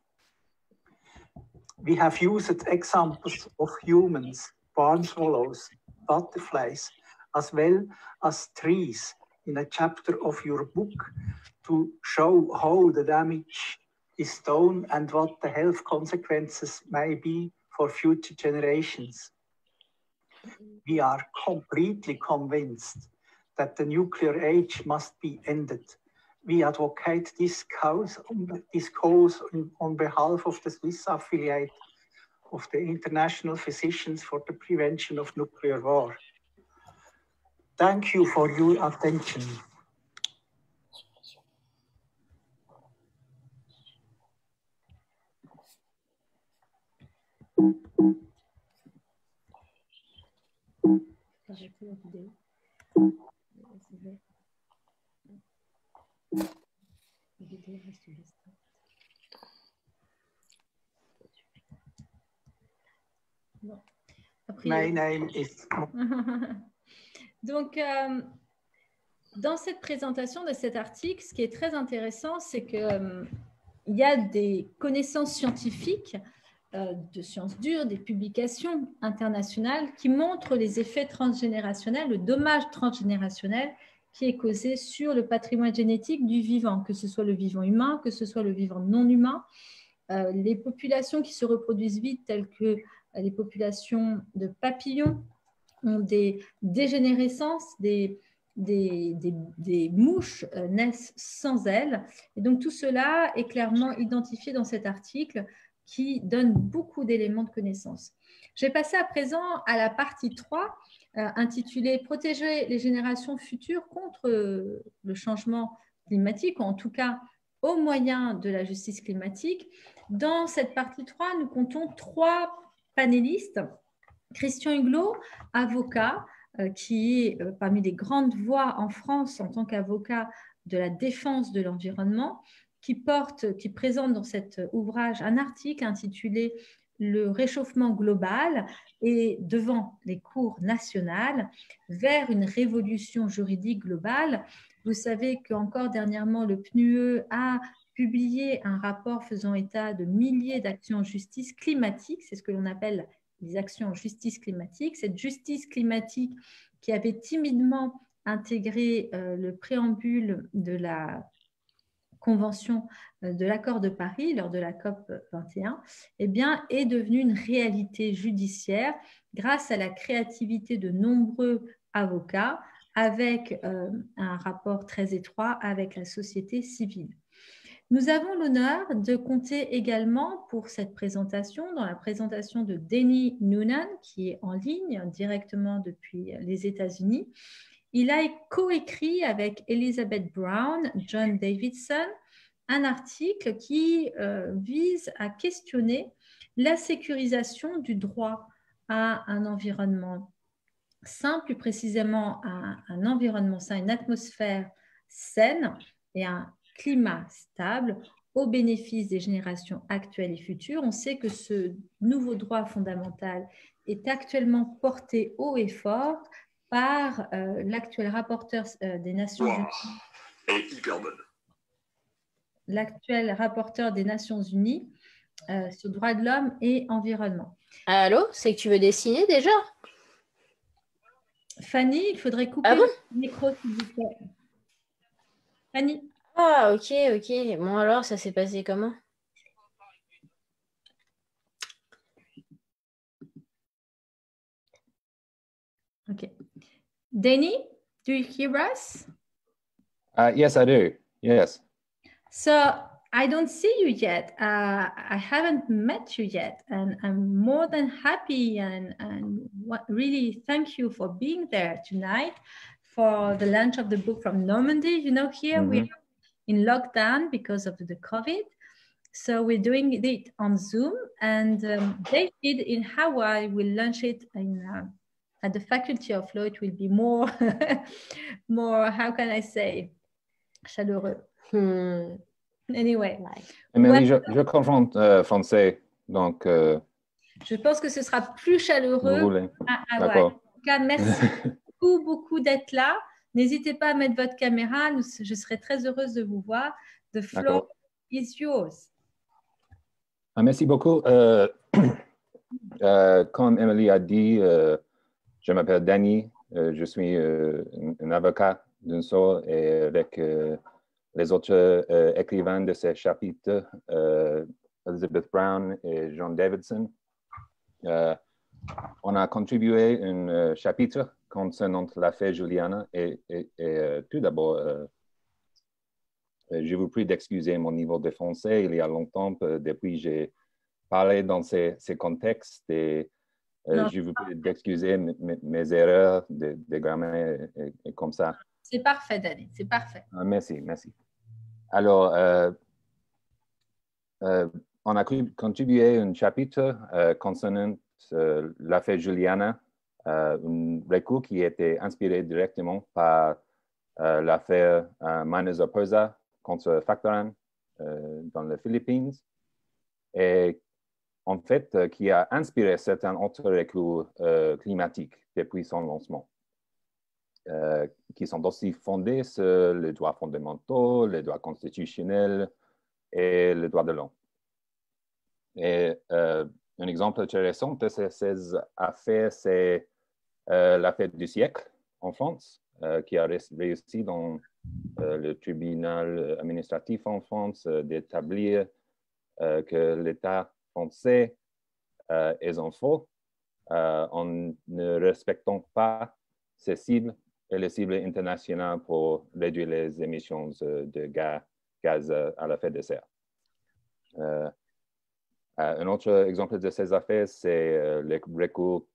We have used examples of humans, barn swallows, butterflies, as well as trees in a chapter of your book to show how the damage is done and what the health consequences may be for future generations. We are completely convinced that the nuclear age must be ended. We advocate this cause on behalf of the Swiss affiliate of the International Physicians for the Prevention of Nuclear War. Thank you for your attention. My name is... Donc, dans cette présentation de cet article, ce qui est très intéressant, c'est qu'il y a des connaissances scientifiques de sciences dures, des publications internationales qui montrent les effets transgénérationnels, le dommage transgénérationnel qui est causé sur le patrimoine génétique du vivant, que ce soit le vivant humain, que ce soit le vivant non humain. Les populations qui se reproduisent vite, telles que les populations de papillons, ont des dégénérescences, des mouches naissent sans ailes. Et donc, tout cela est clairement identifié dans cet article qui donne beaucoup d'éléments de connaissance. Je vais passer à présent à la partie 3, intitulée « Protéger les générations futures contre le changement climatique », ou en tout cas au moyen de la justice climatique. Dans cette partie 3, nous comptons 3 panélistes. Christian Huguelot, avocat, qui est parmi les grandes voix en France en tant qu'avocat de la défense de l'environnement, qui présente dans cet ouvrage un article intitulé « Le réchauffement global et devant les cours nationales vers une révolution juridique globale ». Vous savez qu'encore dernièrement, le PNUE a publié un rapport faisant état de milliers d'actions en justice climatique, c'est ce que l'on appelle les actions en justice climatique. Cette justice climatique qui avait timidement intégré le préambule de la Convention de l'accord de Paris lors de la COP 21, eh bien, est devenue une réalité judiciaire grâce à la créativité de nombreux avocats avec un rapport très étroit avec la société civile. Nous avons l'honneur de compter également pour cette présentation, dans la présentation de Danny Noonan, qui est en ligne directement depuis les États-Unis. Il a coécrit avec Elizabeth Brown, John Davidson, un article qui vise à questionner la sécurisation du droit à un environnement sain, plus précisément à un environnement sain, une atmosphère saine et un climat stable au bénéfice des générations actuelles et futures. On sait que ce nouveau droit fondamental est actuellement porté haut et fort par l'actuel rapporteur des Nations Unies. Elle est hyper bonne. L'actuel rapporteur des Nations Unies sur droits de l'homme et environnement. Allô, c'est que tu veux dessiner déjà? Fanny, il faudrait couper le micro, s'il vous plaît. Fanny. Ah, ok. Bon, alors, ça s'est passé comment? Ok. Danny, do you hear us? Yes, I do. Yes. So I don't see you yet. I haven't met you yet, and I'm more than happy and really thank you for being there tonight for the launch of the book from Normandy. You know, here we're in lockdown because of the COVID. So we're doing it on Zoom, and David in Hawaii will launch it at the Faculty of Law. It will be more, how can I say, chaleureux. Anyway. Émilie, je comprends français, donc... je pense que ce sera plus chaleureux à Hawaï. En tout cas, merci beaucoup d'être là. n'hésitez pas à mettre votre caméra. Je serai très heureuse de vous voir. The floor is yours. Merci beaucoup. Comme Emily a dit, je m'appelle Danny. Je suis un avocat d'une sorte et avec les autres écrivains de ces chapitres, Elizabeth Brown et John Davidson. On a contribué un chapitre concernant l'affaire Juliana et tout d'abord, je vous prie d'excuser mon niveau de français. Il y a longtemps, depuis j'ai parlé dans ces contextes et je vous prie d'excuser mes erreurs de grammaire et comme ça. C'est parfait, Danny, c'est parfait. Merci. Alors, on a contribué un chapitre concernant l'affaire Juliana, un recours qui était inspiré directement par l'affaire Miners of Persa contre Factoran dans les Philippines et en fait qui a inspiré certains autres recours climatiques depuis son lancement, qui sont aussi fondés sur les droits fondamentaux, les droits constitutionnels et les droits de l'homme. Et un exemple très récent de ces affaires, c'est l'affaire du siècle en France, qui a réussi dans le tribunal administratif en France d'établir que l'État français est en faux en ne respectant pas ses cibles et les cibles internationales pour réduire les émissions de gaz à effet de serre. Un autre exemple de ces affaires, c'est le recours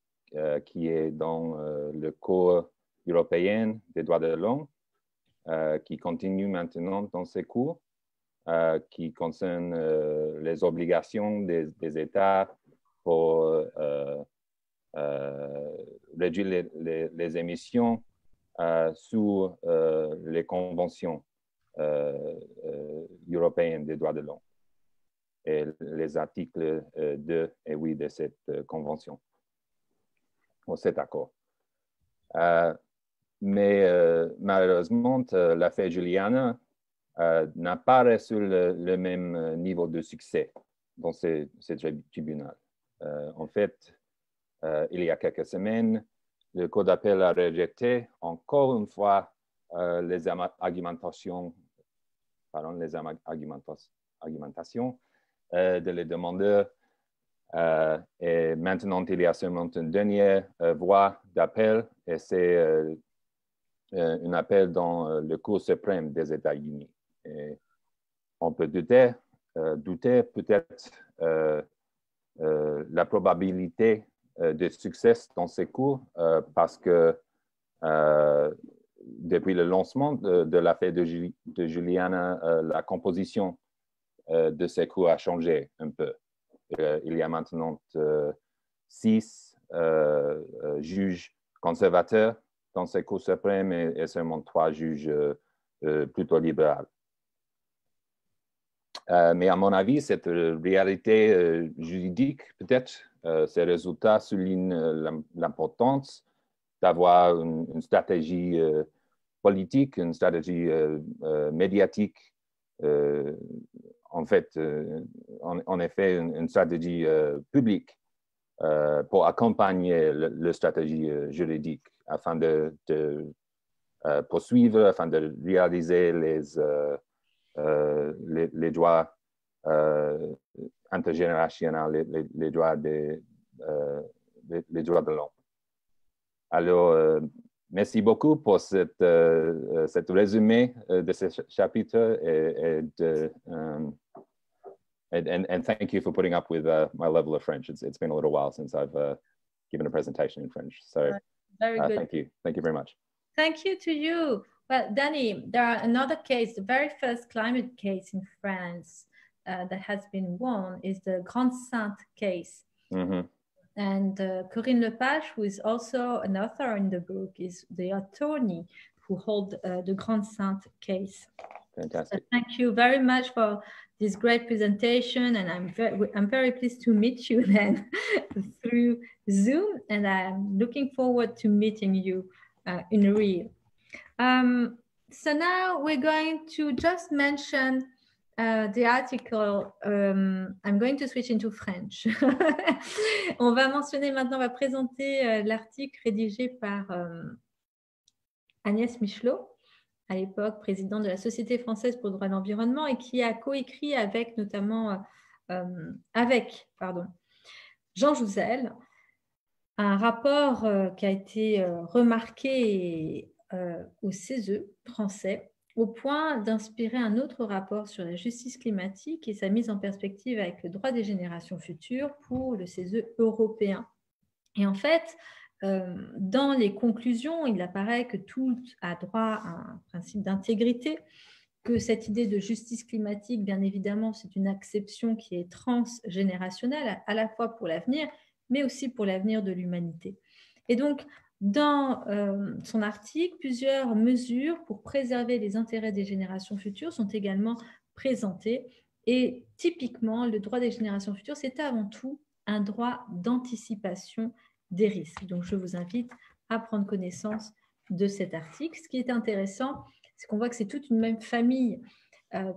qui est dans le Cour européen des droits de l'homme, qui continue maintenant dans ces cours, qui concerne les obligations des États pour réduire les émissions sous les conventions européennes des droits de l'homme et les articles 2 et 8 de cette convention, ou cet accord. Mais malheureusement, l'affaire Juliana n'a pas reçu le même niveau de succès dans ce tribunal. En fait, il y a quelques semaines, le Cour d'appel a rejeté encore une fois les argumentations de les demandeurs. Et maintenant, il y a seulement une dernière voie d'appel et c'est un appel dans le Cour suprême des États-Unis. Et on peut douter peut-être la probabilité de succès dans ces cours parce que depuis le lancement de l'affaire de Juliana, la composition de ces cours a changé un peu. Il y a maintenant 6 juges conservateurs dans ces cours suprêmes et seulement 3 juges plutôt libéraux. Mais à mon avis, cette réalité juridique, peut-être, ces résultats soulignent l'importance d'avoir une stratégie politique, une stratégie médiatique, en fait, en effet, une stratégie publique pour accompagner la stratégie juridique afin de poursuivre, afin de réaliser les droits intergénérationnels, les droits de l'homme. Alors, merci beaucoup pour cette résumé de ce chapitre and thank you for putting up with my level of French. It's been a little while since I've given a presentation in French. So very good. Thank you. Thank you very much. Thank you to you. Well, Danny, there are another case, the very first climate case in France that has been won is the Grande Sainte case. Mm-hmm. And Corinne Lepage, who is also an author in the book, is the attorney who holds the Grande Sainte case. Fantastic. So thank you very much for this great presentation, and I'm very pleased to meet you then through Zoom, and I'm looking forward to meeting you in real. So now we're going to just mention the article. I'm going to switch into French. On va mentionner maintenant, on va présenter l'article rédigé par Agnès Michelot, à l'époque présidente de la Société française pour le droit de l'environnement et qui a coécrit avec notamment Jean Jouzel, un rapport qui a été remarqué au CESE français au point d'inspirer un autre rapport sur la justice climatique et sa mise en perspective avec le droit des générations futures pour le CESE européen. Et en fait, dans les conclusions, il apparaît que tout a droit à un principe d'intégrité, que cette idée de justice climatique, bien évidemment, c'est une acception qui est transgénérationnelle, à la fois pour l'avenir, mais aussi pour l'avenir de l'humanité. Et donc, dans son article, plusieurs mesures pour préserver les intérêts des générations futures sont également présentées. Et typiquement, le droit des générations futures, c'est avant tout un droit d'anticipation des risques. Donc, je vous invite à prendre connaissance de cet article. Ce qui est intéressant, c'est qu'on voit que c'est toute une même famille,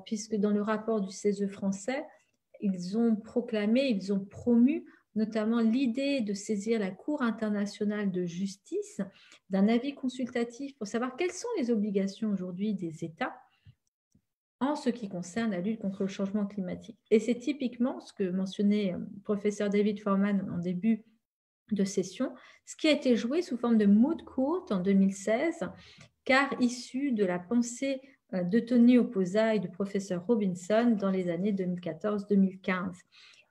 puisque dans le rapport du CESE français, ils ont proclamé, ils ont promu notamment l'idée de saisir la Cour internationale de justice d'un avis consultatif pour savoir quelles sont les obligations aujourd'hui des États en ce qui concerne la lutte contre le changement climatique. Et c'est typiquement ce que mentionnait le professeur David Forman en début de session, ce qui a été joué sous forme de moot court en 2016, car issu de la pensée de Tony Oposa et du professeur Robinson dans les années 2014-2015.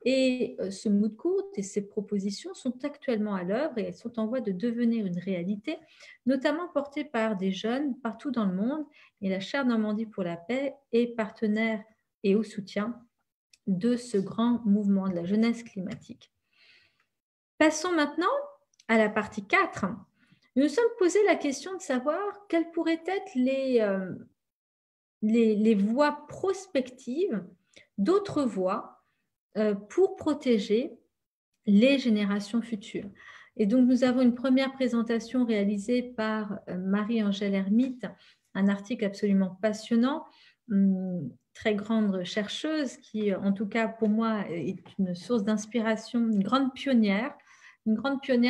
Et ce moot court et ces propositions sont actuellement à l'œuvre et elles sont en voie de devenir une réalité, notamment portées par des jeunes partout dans le monde. Et la Chaire Normandie pour la paix est partenaire et au soutien de ce grand mouvement de la jeunesse climatique. Passons maintenant à la partie 4. Nous nous sommes posé la question de savoir quelles pourraient être les voies prospectives, d'autres voies pour protéger les générations futures. Et donc, nous avons une première présentation réalisée par Marie-Angèle Hermite, un article absolument passionnant, très grande chercheuse qui, en tout cas pour moi, est une source d'inspiration, une grande pionnière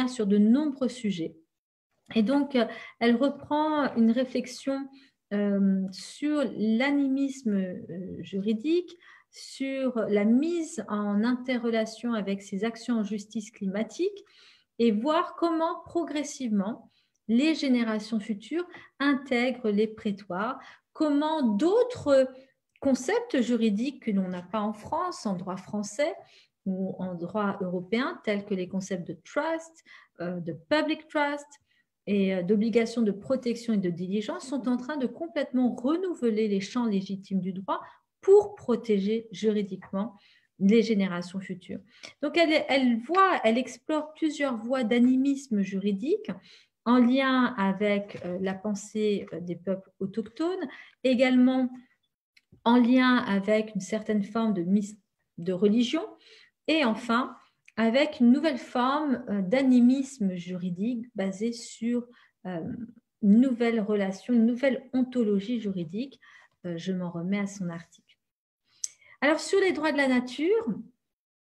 sur de nombreux sujets. Et donc, elle reprend une réflexion sur l'animisme juridique, sur la mise en interrelation avec ces actions en justice climatique et voir comment progressivement les générations futures intègrent les prétoires, comment d'autres concepts juridiques que l'on n'a pas en France, en droit français ou en droit européen, tels que les concepts de trust, de public trust et d'obligation de protection et de diligence, sont en train de complètement renouveler les champs légitimes du droit pour protéger juridiquement les générations futures. Donc, elle explore plusieurs voies d'animisme juridique en lien avec la pensée des peuples autochtones, également en lien avec une certaine forme de religion, et enfin avec une nouvelle forme d'animisme juridique basée sur une nouvelle relation, une nouvelle ontologie juridique. Je m'en remets à son article. Alors, sur les droits de la nature,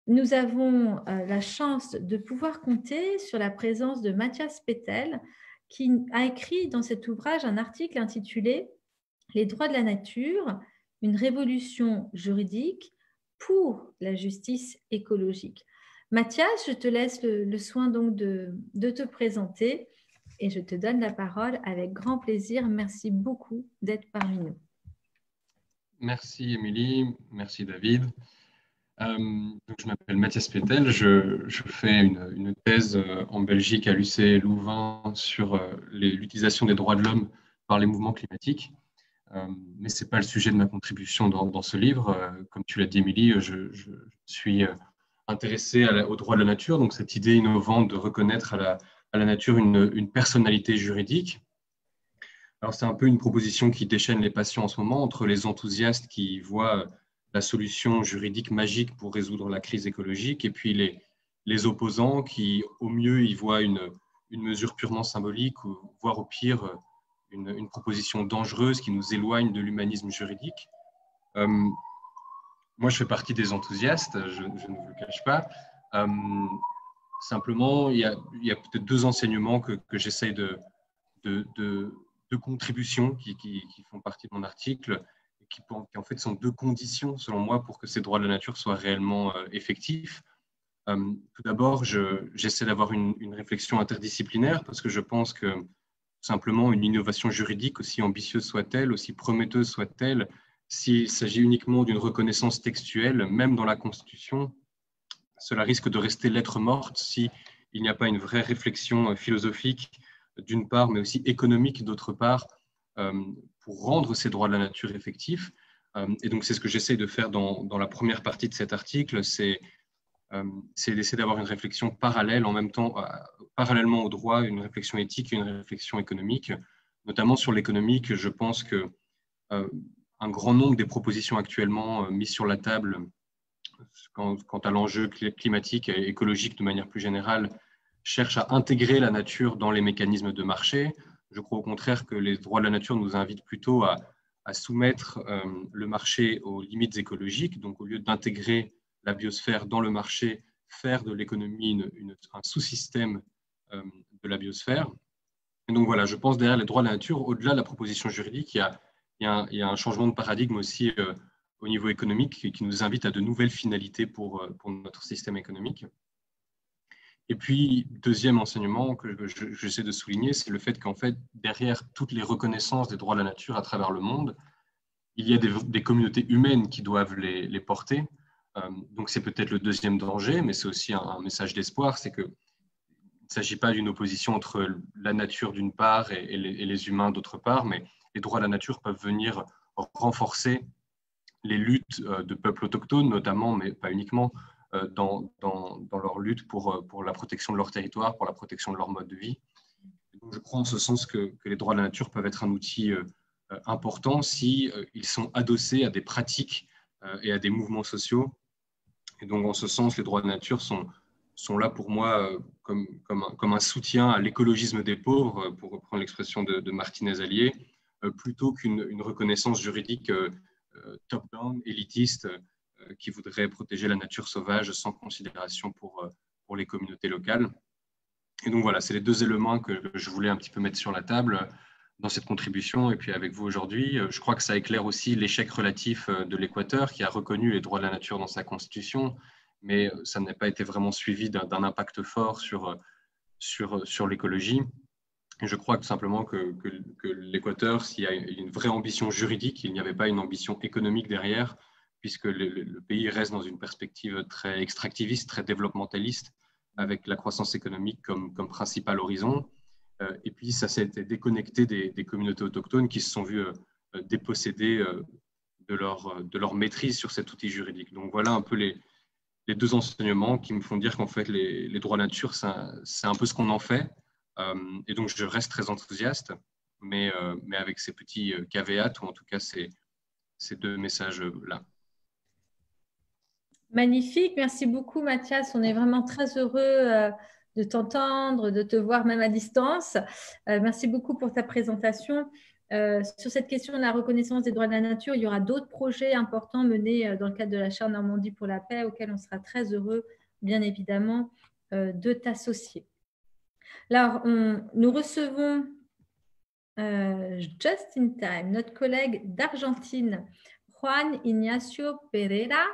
nous avons la chance de pouvoir compter sur la présence de Mathias Pettel, qui a écrit dans cet ouvrage un article intitulé « Les droits de la nature, une révolution juridique pour la justice écologique ». Mathias, je te laisse le soin donc de te présenter et je te donne la parole avec grand plaisir. Merci beaucoup d'être parmi nous. Merci Émilie, merci David. Donc, je m'appelle Mathias Pettel, je fais une thèse en Belgique à l'UC Louvain sur l'utilisation des droits de l'homme par les mouvements climatiques. Mais ce n'est pas le sujet de ma contribution dans ce livre. Comme tu l'as dit Émilie, je suis intéressé aux droits de la nature, donc cette idée innovante de reconnaître à la nature une personnalité juridique. Alors, c'est un peu une proposition qui déchaîne les passions en ce moment entre les enthousiastes qui voient la solution juridique magique pour résoudre la crise écologique et puis les opposants qui, au mieux, y voient une mesure purement symbolique ou voire au pire une proposition dangereuse qui nous éloigne de l'humanisme juridique. Moi, je fais partie des enthousiastes, je ne vous le cache pas. Simplement, il y a peut-être deux enseignements que j'essaye de contributions qui font partie de mon article, qui en fait sont deux conditions, selon moi, pour que ces droits de la nature soient réellement effectifs. Tout d'abord, j'essaie d'avoir une réflexion interdisciplinaire parce que je pense que simplement une innovation juridique, aussi ambitieuse soit-elle, aussi prometteuse soit-elle, s'il s'agit uniquement d'une reconnaissance textuelle, même dans la Constitution, cela risque de rester lettre morte s'il n'y a pas une vraie réflexion philosophique d'une part, mais aussi économique d'autre part, pour rendre ces droits de la nature effectifs. Et donc, c'est ce que j'essaie de faire dans la première partie de cet article, c'est d'essayer d'avoir une réflexion parallèle, en même temps, parallèlement au droit, une réflexion éthique et une réflexion économique. Notamment sur l'économique, je pense que un grand nombre des propositions actuellement mises sur la table quant à l'enjeu climatique et écologique de manière plus générale cherchent à intégrer la nature dans les mécanismes de marché. Je crois au contraire que les droits de la nature nous invitent plutôt à soumettre le marché aux limites écologiques. Donc, au lieu d'intégrer la biosphère dans le marché, faire de l'économie un sous-système de la biosphère. Et donc voilà, je pense derrière les droits de la nature, au-delà de la proposition juridique, il y a un changement de paradigme aussi au niveau économique qui nous invite à de nouvelles finalités pour notre système économique. Et puis, deuxième enseignement que j'essaie de souligner, c'est le fait qu'en fait, derrière toutes les reconnaissances des droits de la nature à travers le monde, il y a des communautés humaines qui doivent les porter. Donc, c'est peut-être le deuxième danger, mais c'est aussi un message d'espoir, c'est qu'il ne s'agit pas d'une opposition entre la nature d'une part et les humains d'autre part, mais les droits de la nature peuvent venir renforcer les luttes de peuples autochtones, notamment, mais pas uniquement, dans leur lutte pour la protection de leur territoire, pour la protection de leur mode de vie. Donc, je crois en ce sens que les droits de la nature peuvent être un outil important si ils sont adossés à des pratiques et à des mouvements sociaux. Et donc, en ce sens, les droits de la nature sont là pour moi comme un soutien à l'écologisme des pauvres, pour reprendre l'expression de Martinez-Allier, plutôt qu'une reconnaissance juridique top-down, élitiste, qui voudrait protéger la nature sauvage sans considération pour les communautés locales. Et donc voilà, c'est les deux éléments que je voulais un petit peu mettre sur la table dans cette contribution. Et puis avec vous aujourd'hui, je crois que ça éclaire aussi l'échec relatif de l'Équateur, qui a reconnu les droits de la nature dans sa constitution, mais ça n'a pas été vraiment suivi d'un impact fort sur l'écologie. Et je crois tout simplement que l'Équateur, s'il y a une vraie ambition juridique, il n'y avait pas une ambition économique derrière, puisque le pays reste dans une perspective très extractiviste, très développementaliste, avec la croissance économique comme principal horizon. Et puis, ça s'est été déconnecté des communautés autochtones qui se sont vues dépossédées de leur maîtrise sur cet outil juridique. Donc, voilà un peu les deux enseignements qui me font dire qu'en fait, les droits de nature, c'est un peu ce qu'on en fait. Et donc, je reste très enthousiaste, mais avec ces petits caveats, ou en tout cas ces deux messages-là. Magnifique, merci beaucoup Mathias, on est vraiment très heureux de t'entendre, de te voir même à distance. Merci beaucoup pour ta présentation. Sur cette question de la reconnaissance des droits de la nature, il y aura d'autres projets importants menés dans le cadre de la Charte Normandie pour la paix, auxquels on sera très heureux, bien évidemment, de t'associer. Alors, nous recevons just in time notre collègue d'Argentine, Juan Ignacio Pereira.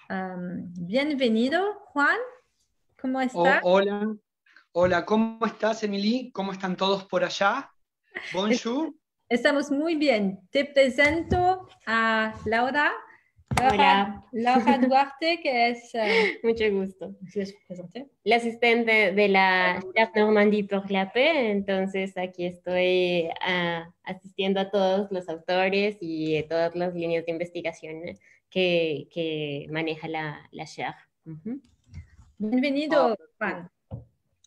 Bienvenido, Juan. ¿Cómo estás? Hola, ¿cómo estás, Emily? ¿Cómo están todos por allá? Bonjour. Estamos muy bien. Te presento a Laura Duarte, que es... Mucho gusto. ¿Quieres presenter? La asistente de la Charte Normandie pour la paix, entonces aquí estoy asistiendo a todos los autores y todas las líneas de investigación que maneja la Charte. Bienvenido, Juan.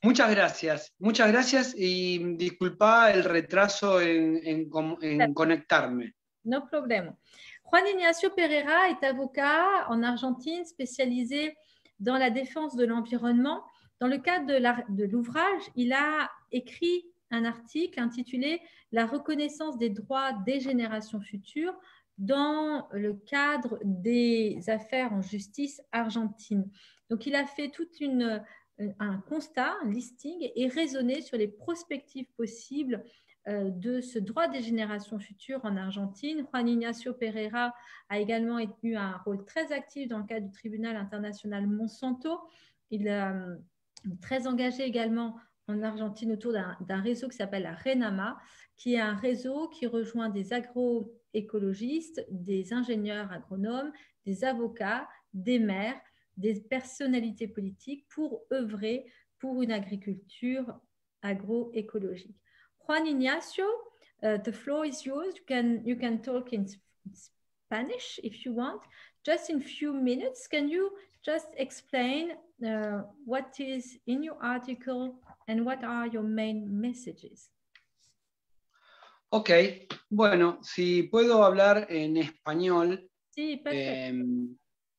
Muchas gracias y disculpa el retraso en conectarme. No problème. Juan Ignacio Pereira est avocat en Argentine spécialisé dans la défense de l'environnement. Dans le cadre de l'ouvrage, il a écrit un article intitulé « La reconnaissance des droits des générations futures dans le cadre des affaires en justice argentine ». Donc, il a fait tout un constat, un listing, et raisonné sur les perspectives possibles de ce droit des générations futures en Argentine. Juan Ignacio Pereira a également eu un rôle très actif dans le cadre du tribunal international Monsanto. Il est très engagé également en Argentine autour d'un réseau qui s'appelle la RENAMA, qui est un réseau qui rejoint des agroécologistes, des ingénieurs agronomes, des avocats, des maires, des personnalités politiques pour œuvrer pour une agriculture agroécologique. Juan Ignacio, the floor is yours. You can talk in Spanish if you want. Just in few minutes, can you just explain what is in your article and what are your main messages? Ok, bueno, si puedo hablar en español, Sí, perfecto.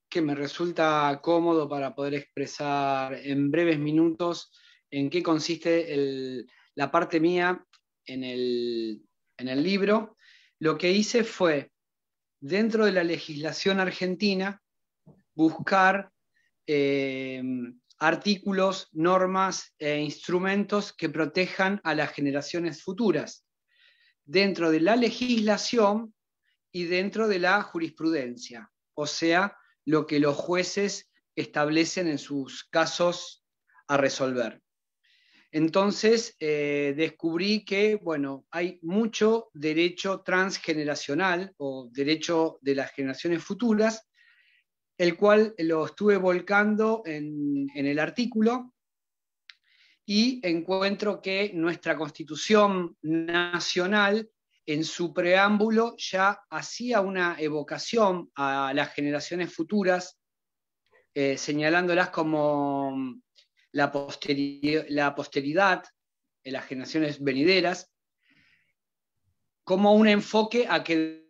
Que me resulta cómodo para poder expresar en breves minutos en qué consiste la parte mía en el libro. Lo que hice fue, dentro de la legislación argentina, buscar artículos, normas e instrumentos que protejan a las generaciones futuras, dentro de la legislación y dentro de la jurisprudencia, o sea, lo que los jueces establecen en sus casos a resolver. Entonces, descubrí que, bueno, hay mucho derecho transgeneracional o derecho de las generaciones futuras, el cual lo estuve volcando en el artículo, y encuentro que nuestra Constitución Nacional, en su preámbulo, ya hacía una evocación a las generaciones futuras, señalándolas como la posteridad, las generaciones venideras, como un enfoque a que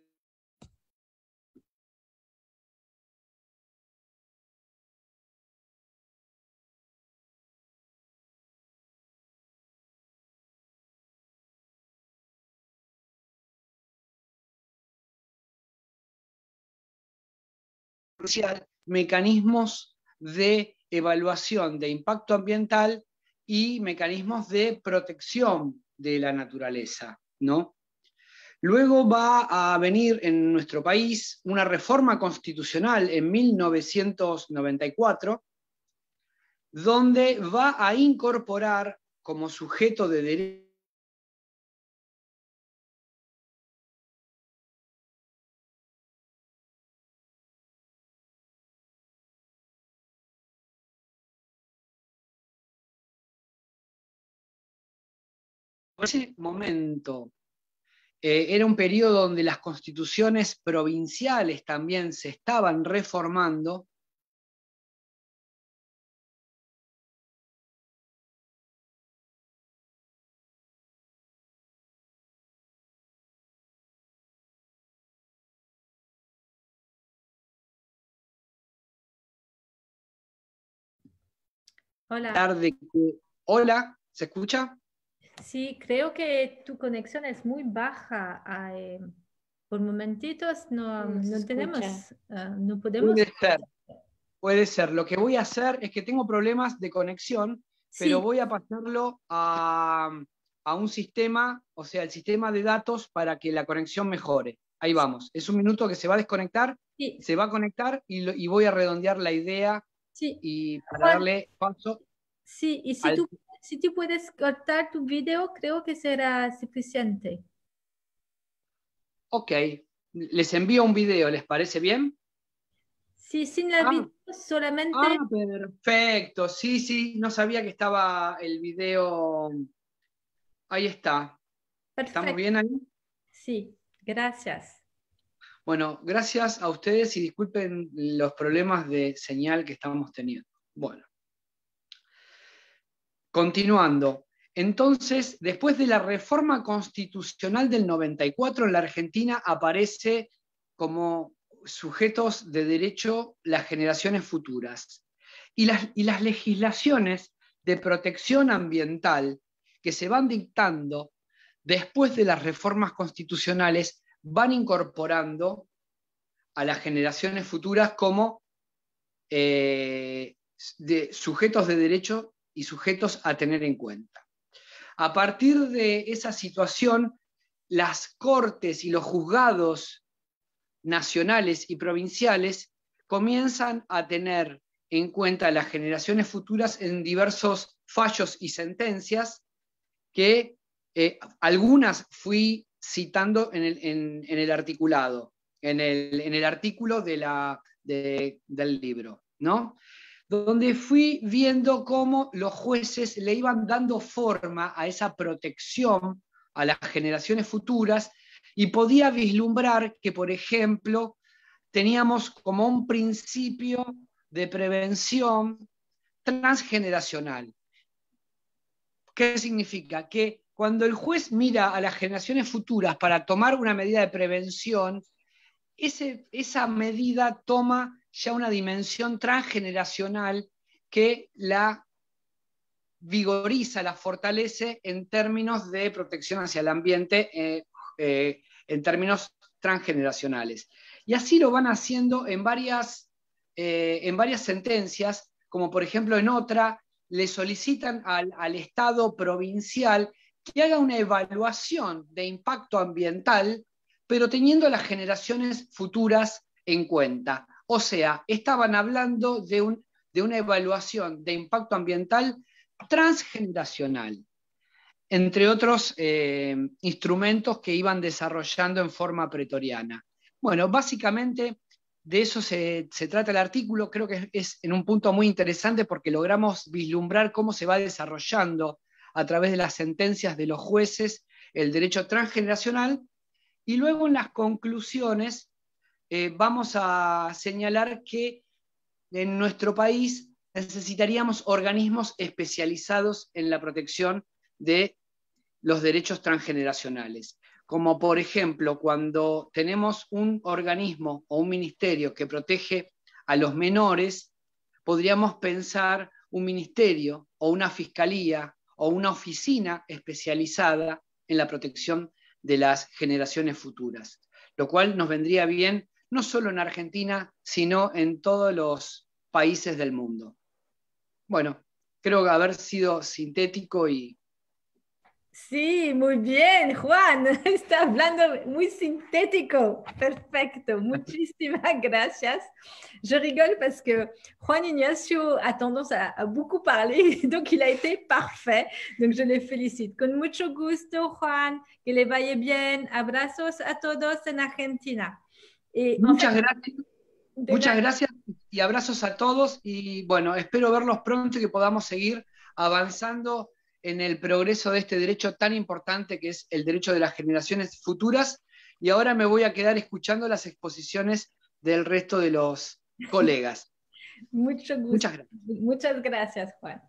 mecanismos de evaluación de impacto ambiental y mecanismos de protección de la naturaleza, ¿no? Luego va a venir en nuestro país una reforma constitucional en 1994, donde va a incorporar como sujeto de derecho en ese momento. Era un periodo donde las constituciones provinciales también se estaban reformando. Hola. Hola, ¿se escucha? Sí, creo que tu conexión es muy baja. Por momentitos no tenemos, no podemos. Puede ser. Lo que voy a hacer es que tengo problemas de conexión, sí, pero voy a pasarlo a un sistema, o sea, el sistema de datos, para que la conexión mejore. Ahí vamos. Es un minuto que se va a desconectar, sí, se va a conectar y voy a redondear la idea, sí, y para darle paso. Sí, y si tú puedes cortar tu video, creo que será suficiente. Ok, les envío un video, ¿les parece bien? Sí, sin el video, solamente... Perfecto, sí, no sabía que estaba el video. Ahí está. Perfecto. ¿Estamos bien ahí? Sí, gracias. Bueno, gracias a ustedes y disculpen los problemas de señal que estamos teniendo. Bueno. Continuando, entonces, después de la reforma constitucional del 94 en la Argentina, aparece como sujetos de derecho las generaciones futuras. Y las legislaciones de protección ambiental que se van dictando después de las reformas constitucionales van incorporando a las generaciones futuras como sujetos de derecho y sujetos a tener en cuenta. A partir de esa situación, las cortes y los juzgados nacionales y provinciales comienzan a tener en cuenta las generaciones futuras en diversos fallos y sentencias que algunas fui citando en el articulado, en el artículo del libro, ¿no? Donde fui viendo cómo los jueces le iban dando forma a esa protección a las generaciones futuras y podía vislumbrar que, por ejemplo, teníamos como un principio de prevención transgeneracional. ¿Qué significa? Que cuando el juez mira a las generaciones futuras para tomar una medida de prevención, esa medida toma ya una dimensión transgeneracional que la vigoriza, la fortalece en términos de protección hacia el ambiente, en términos transgeneracionales. Y así lo van haciendo en varias sentencias, como por ejemplo en otra, le solicitan al Estado provincial que haga una evaluación de impacto ambiental, pero teniendo las generaciones futuras en cuenta. O sea, estaban hablando de una evaluación de impacto ambiental transgeneracional, entre otros instrumentos que iban desarrollando en forma pretoriana. Bueno, básicamente de eso se trata el artículo. Creo que es en un punto muy interesante porque logramos vislumbrar cómo se va desarrollando a través de las sentencias de los jueces el derecho transgeneracional, y luego en las conclusiones vamos a señalar que en nuestro país necesitaríamos organismos especializados en la protección de los derechos transgeneracionales, como por ejemplo cuando tenemos un organismo o un ministerio que protege a los menores, podríamos pensar un ministerio o una fiscalía o una oficina especializada en la protección de las generaciones futuras, lo cual nos vendría bien no solo en Argentina, sino en todos los países del mundo. Bueno, creo haber sido sintético y... Sí, muy bien, Juan. Está hablando muy sintético. Perfecto. Muchísimas gracias. Je rigole parce que Juan Ignacio a tendance à beaucoup parler, donc il a été parfait. Donc je le félicite. Con mucho gusto, Juan. Que le vaya bien. Abrazos a todos en Argentina. Muchas gracias. Muchas gracias y abrazos a todos. Y bueno, espero verlos pronto y que podamos seguir avanzando en el progreso de este derecho tan importante que es el derecho de las generaciones futuras. Y ahora me voy a quedar escuchando las exposiciones del resto de los colegas. Mucho gusto. Muchas gracias. Muchas gracias, Juan.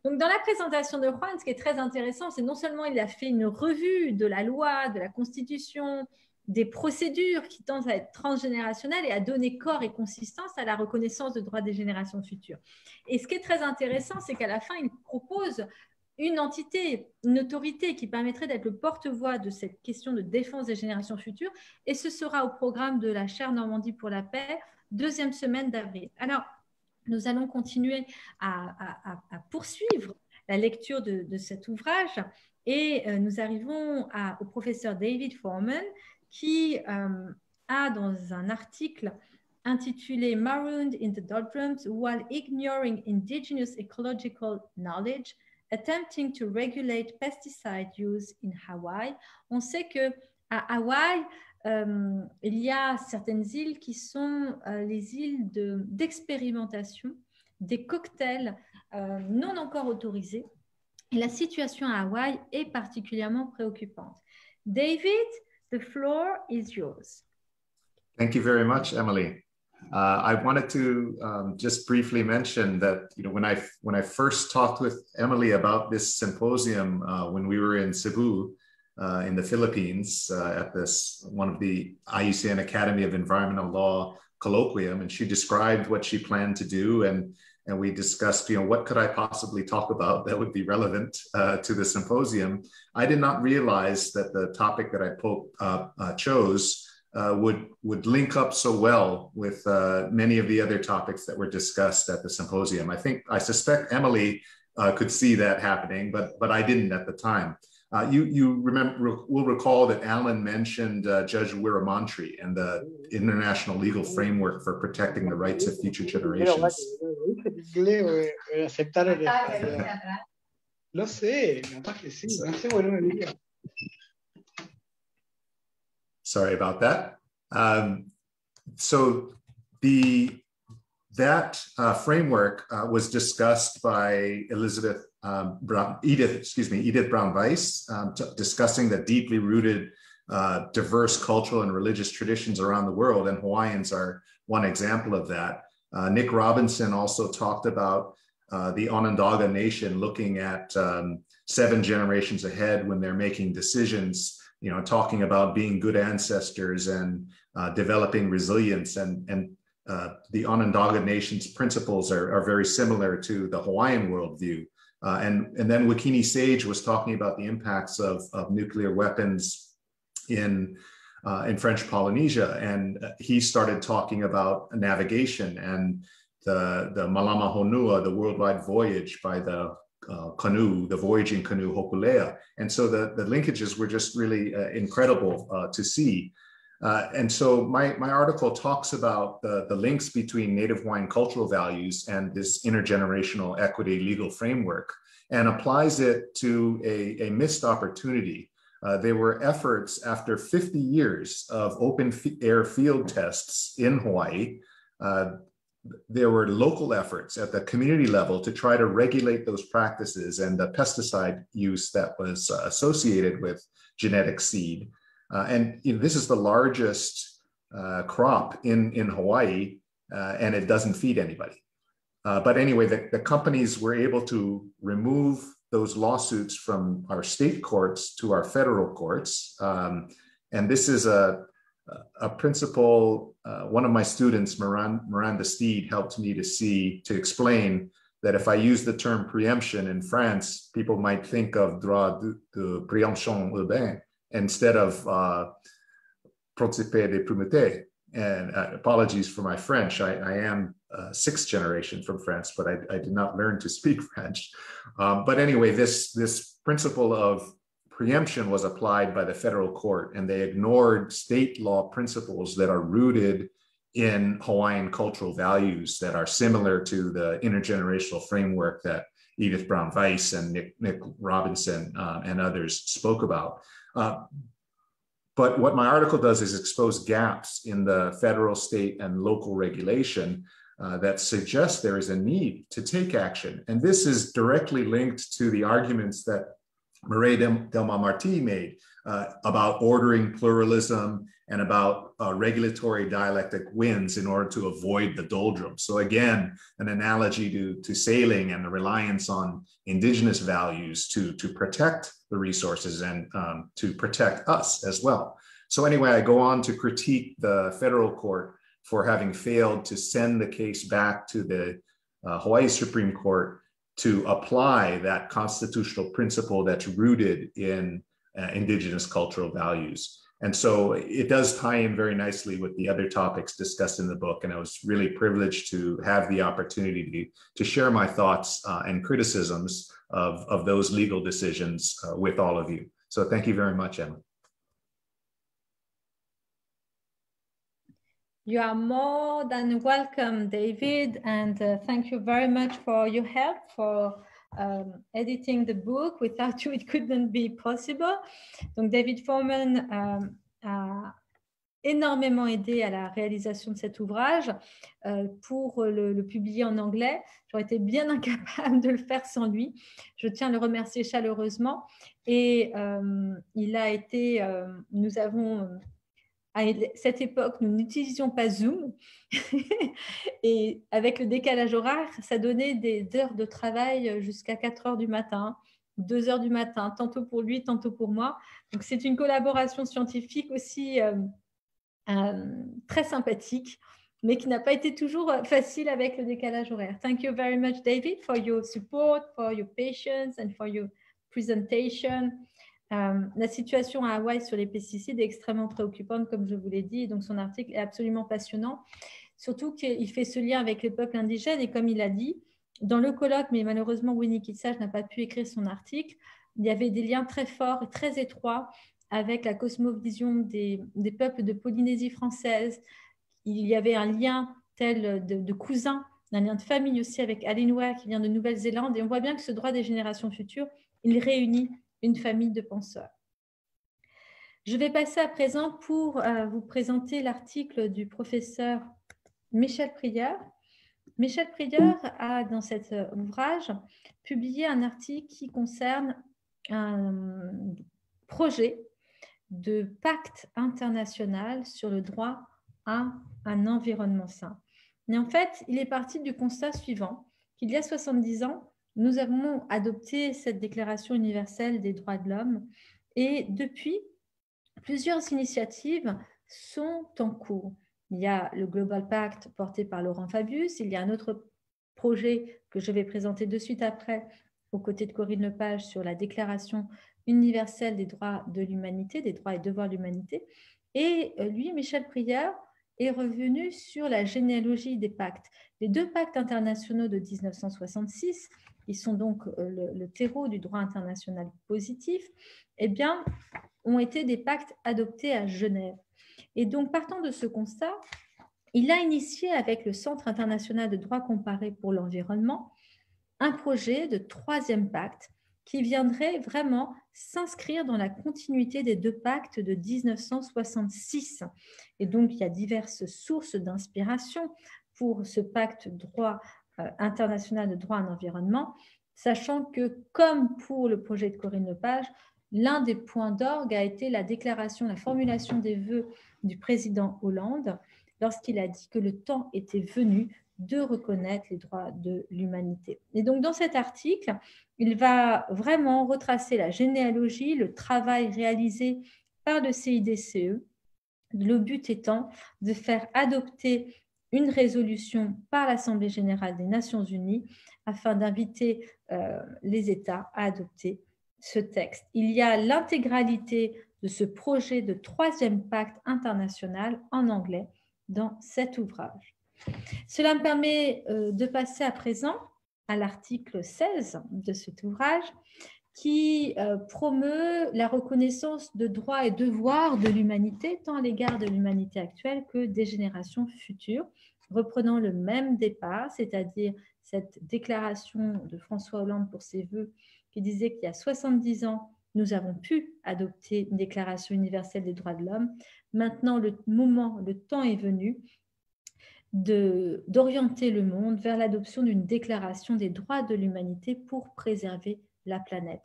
Donc, dans la présentation de Juan, ce qui est très intéressant, c'est non seulement il a fait une revue de la loi, de la Constitution, des procédures qui tentent à être transgénérationnelles et à donner corps et consistance à la reconnaissance de droits des générations futures. Et ce qui est très intéressant, c'est qu'à la fin, il propose une entité, une autorité qui permettrait d'être le porte-voix de cette question de défense des générations futures, et ce sera au programme de la chaire Normandie pour la paix, deuxième semaine d'avril. Alors, nous allons continuer à poursuivre la lecture de cet ouvrage, et nous arrivons au professeur David Forman, qui a dans un article intitulé Marooned in the Doldrums While Ignoring Indigenous Ecological Knowledge, Attempting to Regulate Pesticide Use in Hawaii. On sait qu'à Hawaï, il y a certaines îles qui sont les îles d'expérimentation des cocktails non encore autorisés. Et la situation à Hawaï est particulièrement préoccupante. David, the floor is yours. Thank you very much, Emily. I wanted to just briefly mention that when I first talked with Emily about this symposium when we were in Cebu in the Philippines at one of the IUCN Academy of Environmental Law colloquium, and she described what she planned to do, and and we discussed, what could I possibly talk about that would be relevant to the symposium. I did not realize that the topic that I chose would link up so well with many of the other topics that were discussed at the symposium. I suspect Emily could see that happening, but I didn't at the time. You will recall that Alan mentioned Judge Wiramantri and the international legal framework for protecting the rights of future generations. Lo sé, capaz que sí, no sé, bueno, me diría. Sorry about that. So that framework was discussed by Edith Braun-Weiss, discussing the deeply rooted, diverse cultural and religious traditions around the world, and Hawaiians are one example of that. Nick Robinson also talked about the Onondaga Nation looking at 7 generations ahead when they're making decisions, talking about being good ancestors and developing resilience, and the Onondaga Nation's principles are very similar to the Hawaiian worldview. And then Wakini Sage was talking about the impacts of nuclear weapons in French Polynesia, and he started talking about navigation and the Malama Honua, the worldwide voyage by the canoe, the voyaging canoe Hokulea. And so the linkages were just really incredible to see. And so my article talks about the links between Native Hawaiian cultural values and this intergenerational equity legal framework, and applies it to a missed opportunity. There were efforts after 50 years of open air field tests in Hawaii. There were local efforts at the community level to try to regulate those practices and the pesticide use that was associated with genetic seed. And this is the largest crop in Hawaii, and it doesn't feed anybody. But anyway, the companies were able to remove those lawsuits from our state courts to our federal courts. And this is a principle, one of my students, Miranda Steed, helped me to explain that if I use the term preemption in France, people might think of droit de préemption urbain instead of principe de primauté. And apologies for my French. I am 6th generation from France, but I did not learn to speak French. But anyway, this principle of preemption was applied by the federal court, and they ignored state law principles that are rooted in Hawaiian cultural values that are similar to the intergenerational framework that Edith Braun-Weiss and Nick Robinson and others spoke about. But what my article does is expose gaps in the federal, state, and local regulation that suggests there is a need to take action. And this is directly linked to the arguments that Mireille Delma-Marti made about ordering pluralism and about regulatory dialectic wins in order to avoid the doldrums. So again, an analogy to sailing and the reliance on indigenous values to protect the resources and to protect us as well. So anyway, I go on to critique the federal court for having failed to send the case back to the Hawaii Supreme Court to apply that constitutional principle that's rooted in indigenous cultural values. And so it does tie in very nicely with the other topics discussed in the book. And I was really privileged to have the opportunity to share my thoughts and criticisms of those legal decisions with all of you. So thank you very much, Emma. You are more than welcome, David, and thank you very much for your help for editing the book. Without you, it couldn't be possible. Donc, David Forman a énormément aidé à la réalisation de cet ouvrage pour le publier en anglais. J'aurais été bien incapable de le faire sans lui. Je tiens à le remercier chaleureusement. Et il a été, nous avons... À cette époque, nous n'utilisions pas Zoom et avec le décalage horaire, ça donnait des heures de travail jusqu'à 4 heures du matin, 2 heures du matin, tantôt pour lui, tantôt pour moi. Donc, c'est une collaboration scientifique aussi très sympathique mais qui n'a pas été toujours facile avec le décalage horaire. Thank you very much, David, for your support, for your patience and for your presentation. La situation à Hawaï sur les pesticides est extrêmement préoccupante, comme je vous l'ai dit, et donc son article est absolument passionnant, surtout qu'il fait ce lien avec les peuples indigènes, et comme il a dit, dans le colloque, mais malheureusement Winnie Kitsage n'a pas pu écrire son article, il y avait des liens très forts et très étroits avec la cosmovision des peuples de Polynésie française. Il y avait un lien tel de cousin, un lien de famille aussi avec Alinwa qui vient de Nouvelle-Zélande, et on voit bien que ce droit des générations futures, il réunit une famille de penseurs. Je vais passer à présent pour vous présenter l'article du professeur Michel Prieur. Michel Prieur a, dans cet ouvrage, publié un article qui concerne un projet de pacte international sur le droit à un environnement sain. Mais en fait, il est parti du constat suivant, qu'il y a 70 ans, nous avons adopté cette Déclaration universelle des droits de l'homme et depuis, plusieurs initiatives sont en cours. Il y a le Global Pact porté par Laurent Fabius, il y a un autre projet que je vais présenter de suite après, aux côtés de Corinne Lepage, sur la Déclaration universelle des droits de l'humanité, des droits et devoirs de l'humanité. Et lui, Michel Prieur, est revenu sur la généalogie des pactes. Les deux pactes internationaux de 1966, qui sont donc le terreau du droit international positif, eh bien, ont été des pactes adoptés à Genève. Et donc, partant de ce constat, il a initié avec le Centre international de droit comparé pour l'environnement un projet de troisième pacte qui viendrait vraiment s'inscrire dans la continuité des deux pactes de 1966. Et donc, il y a diverses sources d'inspiration pour ce pacte international de droit à l'environnement, sachant que, comme pour le projet de Corinne Lepage, l'un des points d'orgue a été la formulation des vœux du président Hollande, lorsqu'il a dit que le temps était venu de reconnaître les droits de l'humanité. Et donc, dans cet article, il va vraiment retracer la généalogie, le travail réalisé par le CIDCE, le but étant de faire adopter une résolution par l'Assemblée générale des Nations unies afin d'inviter les États à adopter ce texte. Il y a l'intégralité de ce projet de troisième pacte international en anglais dans cet ouvrage. Cela me permet de passer à présent à l'article 16 de cet ouvrage qui promeut la reconnaissance de droits et devoirs de l'humanité, tant à l'égard de l'humanité actuelle que des générations futures, reprenant le même départ, c'est-à-dire cette déclaration de François Hollande pour ses vœux qui disait qu'il y a 70 ans, nous avons pu adopter une déclaration universelle des droits de l'homme. Maintenant, le temps est venu d'orienter le monde vers l'adoption d'une déclaration des droits de l'humanité pour préserver la planète.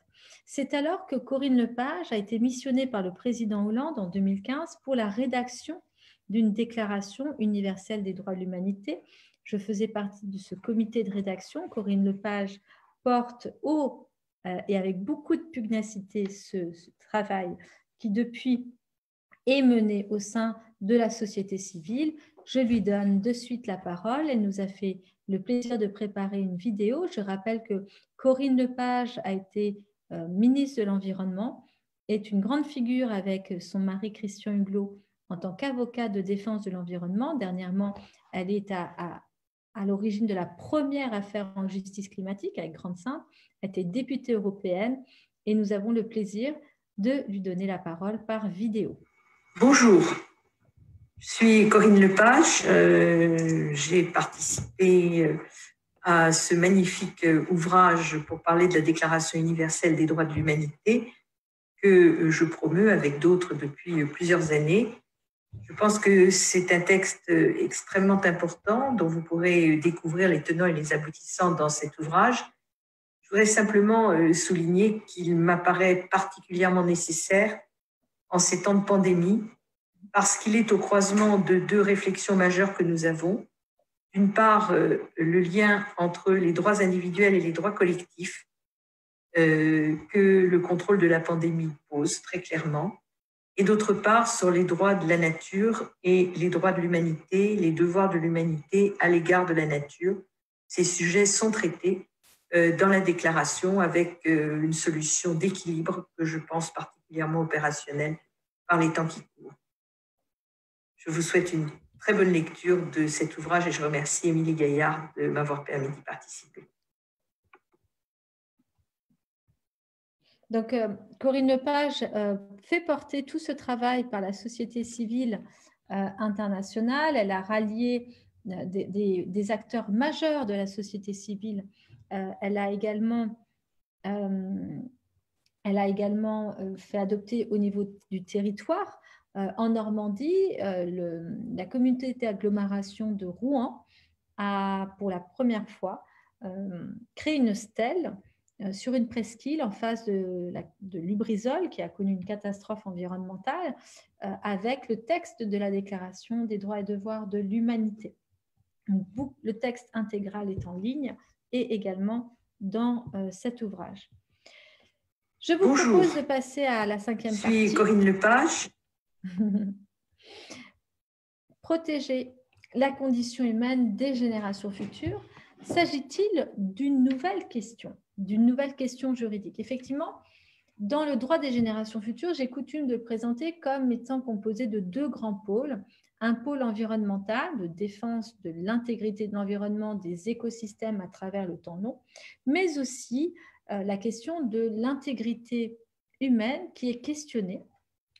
C'est alors que Corinne Lepage a été missionnée par le président Hollande en 2015 pour la rédaction d'une déclaration universelle des droits de l'humanité. Je faisais partie de ce comité de rédaction. Corinne Lepage porte haut et avec beaucoup de pugnacité ce travail qui depuis est mené au sein de la société civile. Je lui donne de suite la parole. Elle nous a fait le plaisir de préparer une vidéo. Je rappelle que Corinne Lepage a été ministre de l'Environnement, est une grande figure avec son mari Christian Huglot en tant qu'avocat de défense de l'environnement. Dernièrement, elle est à l'origine de la première affaire en justice climatique avec Grande-Synthe. Elle était députée européenne et nous avons le plaisir de lui donner la parole par vidéo. Bonjour, je suis Corinne Lepage. J'ai participé à ce magnifique ouvrage pour parler de la Déclaration universelle des droits de l'humanité que je promeus avec d'autres depuis plusieurs années. Je pense que c'est un texte extrêmement important dont vous pourrez découvrir les tenants et les aboutissants dans cet ouvrage. Je voudrais simplement souligner qu'il m'apparaît particulièrement nécessaire en ces temps de pandémie parce qu'il est au croisement de deux réflexions majeures que nous avons. D'une part, le lien entre les droits individuels et les droits collectifs que le contrôle de la pandémie pose très clairement. et d'autre part sur les droits de la nature et les droits de l'humanité, les devoirs de l'humanité à l'égard de la nature. Ces sujets sont traités dans la déclaration avec une solution d'équilibre que je pense particulièrement opérationnelle par les temps qui courent. Je vous souhaite une très bonne lecture de cet ouvrage et je remercie Émilie Gaillard de m'avoir permis d'y participer. Donc, Corinne Lepage fait porter tout ce travail par la société civile internationale. Elle a rallié des acteurs majeurs de la société civile. Elle a également fait adopter au niveau du territoire, en Normandie, la communauté d'agglomération de Rouen a, pour la première fois, créé une stèle sur une presqu'île en face de Lubrizol, qui a connu une catastrophe environnementale, avec le texte de la Déclaration des droits et devoirs de l'humanité. Le texte intégral est en ligne et également dans cet ouvrage. Je vous propose de passer à la 5e partie. Je suis Corinne Lepage. Protéger la condition humaine des générations futures. S'agit-il d'une nouvelle question juridique? Effectivement, dans le droit des générations futures, j'ai coutume de le présenter comme étant composé de 2 grands pôles. Un pôle environnemental de défense de l'intégrité de l'environnement, des écosystèmes à travers le temps long, mais aussi la question de l'intégrité humaine qui est questionnée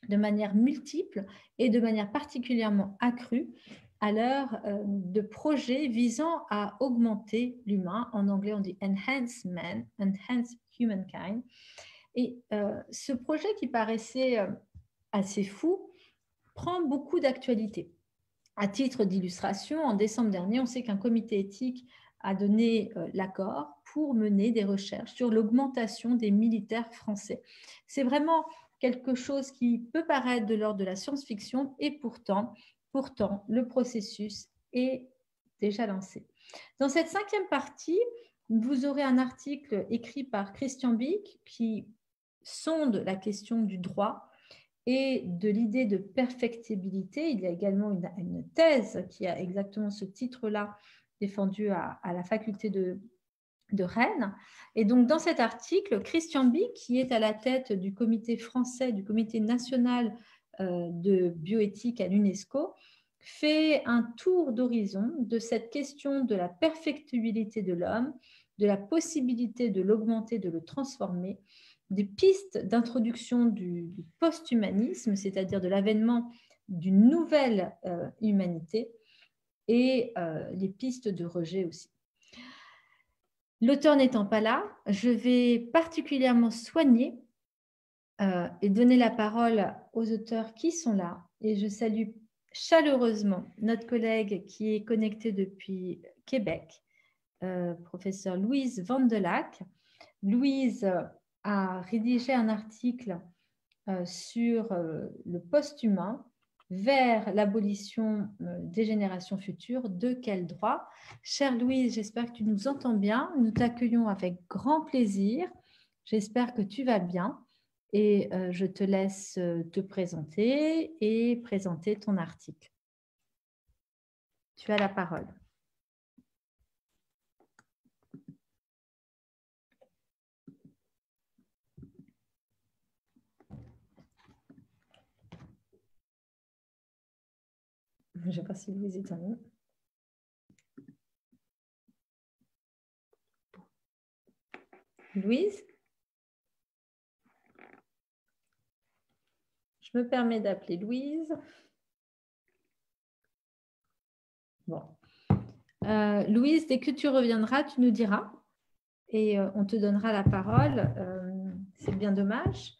de manière multiple et de manière particulièrement accrue à l'heure de projets visant à augmenter l'humain. En anglais, on dit « enhance man »,« enhance humankind ». Et ce projet qui paraissait assez fou prend beaucoup d'actualité. À titre d'illustration, en décembre dernier, on sait qu'un comité éthique a donné l'accord pour mener des recherches sur l'augmentation des militaires français. C'est vraiment quelque chose qui peut paraître de l'ordre de la science-fiction et pourtant, le processus est déjà lancé. Dans cette 5e partie, vous aurez un article écrit par Christian Bick qui sonde la question du droit et de l'idée de perfectibilité. Il y a également une thèse qui a exactement ce titre-là, défendue à la faculté de Rennes. Et donc, dans cet article, Christian Bick, qui est à la tête du comité français, du comité national de bioéthique à l'UNESCO, fait un tour d'horizon de cette question de la perfectibilité de l'homme, de la possibilité de l'augmenter, de le transformer, des pistes d'introduction du post-humanisme, c'est-à-dire de l'avènement d'une nouvelle humanité, et les pistes de rejet aussi. L'auteur n'étant pas là, je vais particulièrement soigner et donner la parole aux auteurs qui sont là. Et je salue chaleureusement notre collègue qui est connectée depuis Québec, professeure Louise Vandelac. Louise a rédigé un article sur le post-humain vers l'abolition des générations futures. De quel droit? Chère Louise, j'espère que tu nous entends bien. Nous t'accueillons avec grand plaisir. J'espère que tu vas bien et je te laisse te présenter et présenter ton article. Tu as la parole. Je ne sais pas si Louise est en ligne. Louise? Je me permets d'appeler Louise. Bon. Louise, dès que tu reviendras, tu nous diras et on te donnera la parole. C'est bien dommage.